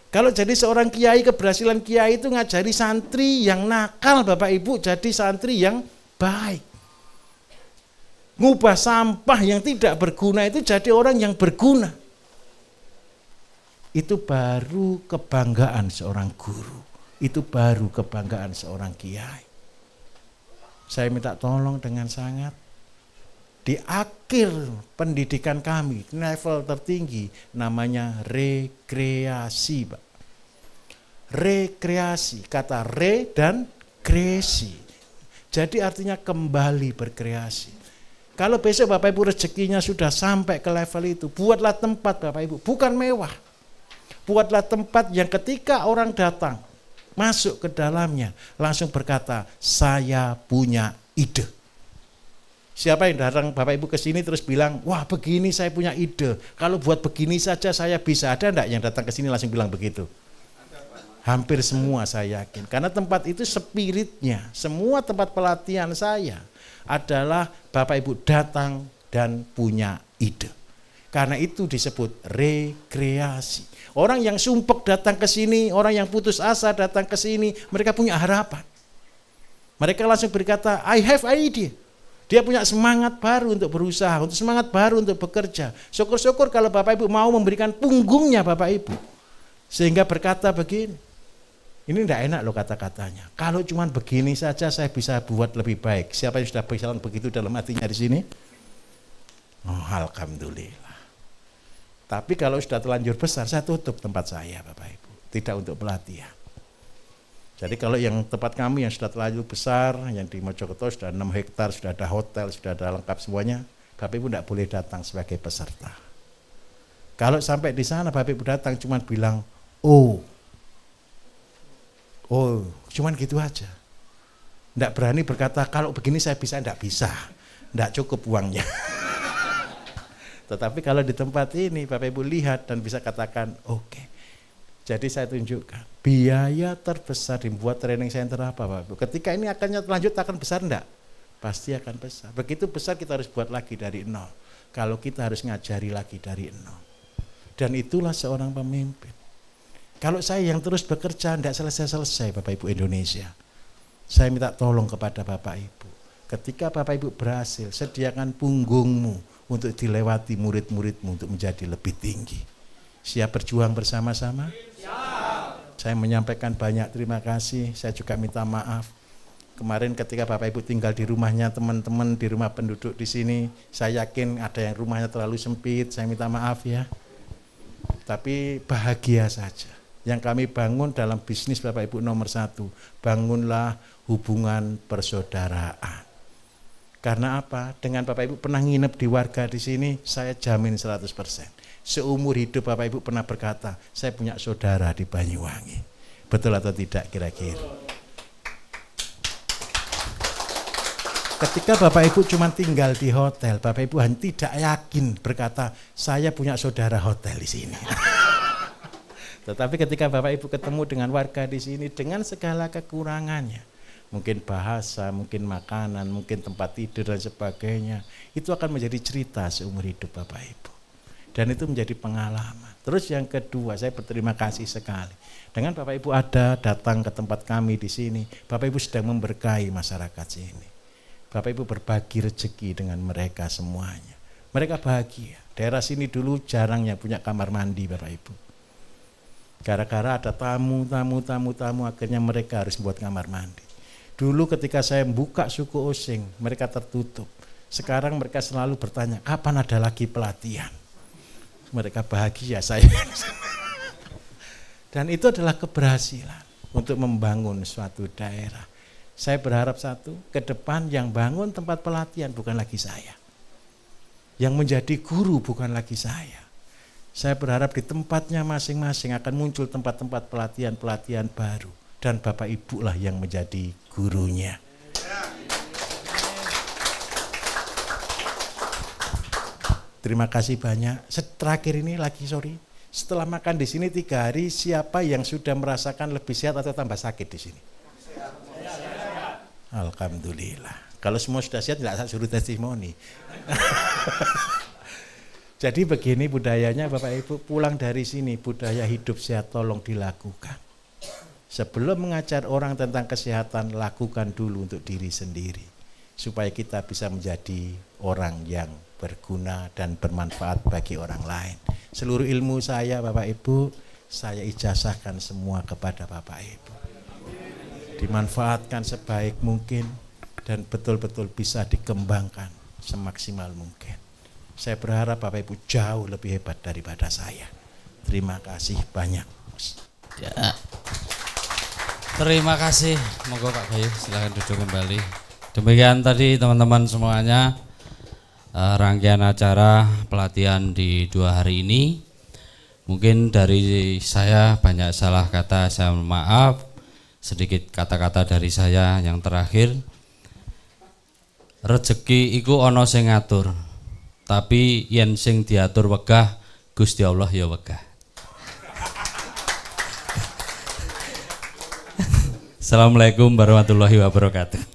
Kalau jadi seorang kiai, keberhasilan kiai itu ngajari santri yang nakal Bapak Ibu jadi santri yang baik. Ngubah sampah yang tidak berguna itu jadi orang yang berguna. Itu baru kebanggaan seorang guru. Itu baru kebanggaan seorang kiai. Saya minta tolong dengan sangat. Di akhir pendidikan kami, level tertinggi, namanya rekreasi, Pak. Rekreasi, kata re dan kreasi. Jadi artinya kembali berkreasi. Kalau besok Bapak Ibu rezekinya sudah sampai ke level itu, buatlah tempat Bapak Ibu, bukan mewah. Buatlah tempat yang ketika orang datang, masuk ke dalamnya, langsung berkata, saya punya ide. Siapa yang datang Bapak Ibu ke sini terus bilang, wah begini saya punya ide. Kalau buat begini saja saya bisa. Ada enggak yang datang ke sini langsung bilang begitu? Hampir semua saya yakin. Karena tempat itu spiritnya, semua tempat pelatihan saya adalah Bapak Ibu datang dan punya ide. Karena itu disebut rekreasi. Orang yang sumpek datang ke sini, orang yang putus asa datang ke sini, mereka punya harapan. Mereka langsung berkata, I have idea. Dia punya semangat baru untuk berusaha, untuk semangat baru untuk bekerja. Syukur-syukur kalau Bapak Ibu mau memberikan punggungnya Bapak Ibu. Sehingga berkata begini, ini tidak enak loh kata-katanya. Kalau cuma begini saja saya bisa buat lebih baik. Siapa yang sudah bilang begitu dalam hatinya di sini? Oh, alhamdulillah. Tapi kalau sudah terlanjur besar, saya tutup tempat saya Bapak Ibu. Tidak untuk pelatihan. Jadi kalau yang tempat kami yang sudah terlanjur besar, yang di Mojokerto sudah 6 hektar, sudah ada hotel, sudah ada lengkap semuanya, Bapak Ibu tidak boleh datang sebagai peserta. Kalau sampai di sana Bapak Ibu datang cuma bilang, oh, cuman gitu aja. Tidak berani berkata, kalau begini saya bisa, tidak bisa. Tidak cukup uangnya. Tetapi kalau di tempat ini Bapak Ibu lihat dan bisa katakan, oke. Jadi saya tunjukkan, biaya terbesar dibuat training center apa Bapak Ibu? Ketika ini akan lanjut akan besar enggak? Pasti akan besar. Begitu besar kita harus buat lagi dari nol. Kalau kita harus ngajari lagi dari nol. Dan itulah seorang pemimpin. Kalau saya yang terus bekerja enggak selesai-selesai Bapak Ibu Indonesia. Saya minta tolong kepada Bapak Ibu. Ketika Bapak Ibu berhasil, sediakan punggungmu untuk dilewati murid-muridmu untuk menjadi lebih tinggi. Siap berjuang bersama-sama? Saya menyampaikan banyak terima kasih, saya juga minta maaf. Kemarin ketika Bapak Ibu tinggal di rumahnya teman-teman, di rumah penduduk di sini, saya yakin ada yang rumahnya terlalu sempit, saya minta maaf ya. Tapi bahagia saja. Yang kami bangun dalam bisnis Bapak Ibu nomor 1, bangunlah hubungan persaudaraan. Karena apa? Dengan Bapak Ibu pernah nginep di warga di sini, saya jamin 100%. Seumur hidup Bapak Ibu pernah berkata, saya punya saudara di Banyuwangi. Betul atau tidak kira-kira? Ketika Bapak Ibu cuma tinggal di hotel, Bapak Ibu tidak yakin berkata, saya punya saudara hotel di sini. Tetapi ketika Bapak Ibu ketemu dengan warga di sini dengan segala kekurangannya, mungkin bahasa, mungkin makanan, mungkin tempat tidur dan sebagainya, itu akan menjadi cerita seumur hidup Bapak Ibu. Dan itu menjadi pengalaman. Terus yang kedua, saya berterima kasih sekali. Dengan Bapak Ibu datang ke tempat kami di sini, Bapak Ibu sedang memberkahi masyarakat sini. Bapak Ibu berbagi rezeki dengan mereka semuanya. Mereka bahagia. Daerah sini dulu jarang yang punya kamar mandi Bapak Ibu. Gara-gara ada tamu, akhirnya mereka harus buat kamar mandi. Dulu ketika saya buka suku Osing, mereka tertutup. Sekarang mereka selalu bertanya, kapan ada lagi pelatihan? Mereka bahagia saya. Dan itu adalah keberhasilan untuk membangun suatu daerah. Saya berharap satu, ke depan yang bangun tempat pelatihan bukan lagi saya. Yang menjadi guru bukan lagi saya. Saya berharap di tempatnya masing-masing akan muncul tempat-tempat pelatihan-pelatihan baru. Dan Bapak Ibu lah yang menjadi gurunya. Terima kasih banyak. Terakhir ini lagi, setelah makan di sini 3 hari, siapa yang sudah merasakan lebih sehat atau tambah sakit di sini? Alhamdulillah. Kalau semua sudah sehat, tidak suruh testimoni. Jadi begini budayanya Bapak Ibu, pulang dari sini budaya hidup sehat tolong dilakukan. Sebelum mengajar orang tentang kesehatan, lakukan dulu untuk diri sendiri. Supaya kita bisa menjadi orang yang berguna dan bermanfaat bagi orang lain. Seluruh ilmu saya Bapak Ibu, saya ijazahkan semua kepada Bapak Ibu. Dimanfaatkan sebaik mungkin dan betul-betul bisa dikembangkan semaksimal mungkin. Saya berharap Bapak Ibu jauh lebih hebat daripada saya. Terima kasih banyak. Ya. Terima kasih. Monggo Pak Bayu silakan duduk kembali. Demikian tadi teman-teman semuanya. Rangkaian acara pelatihan di 2 hari ini. Mungkin dari saya banyak salah kata, saya maaf. Sedikit kata-kata dari saya yang terakhir. Rezeki iku ana sing ngatur. Tapi yen sing diatur wegah, Gusti Allah ya wegah. Assalamualaikum warahmatullahi wabarakatuh.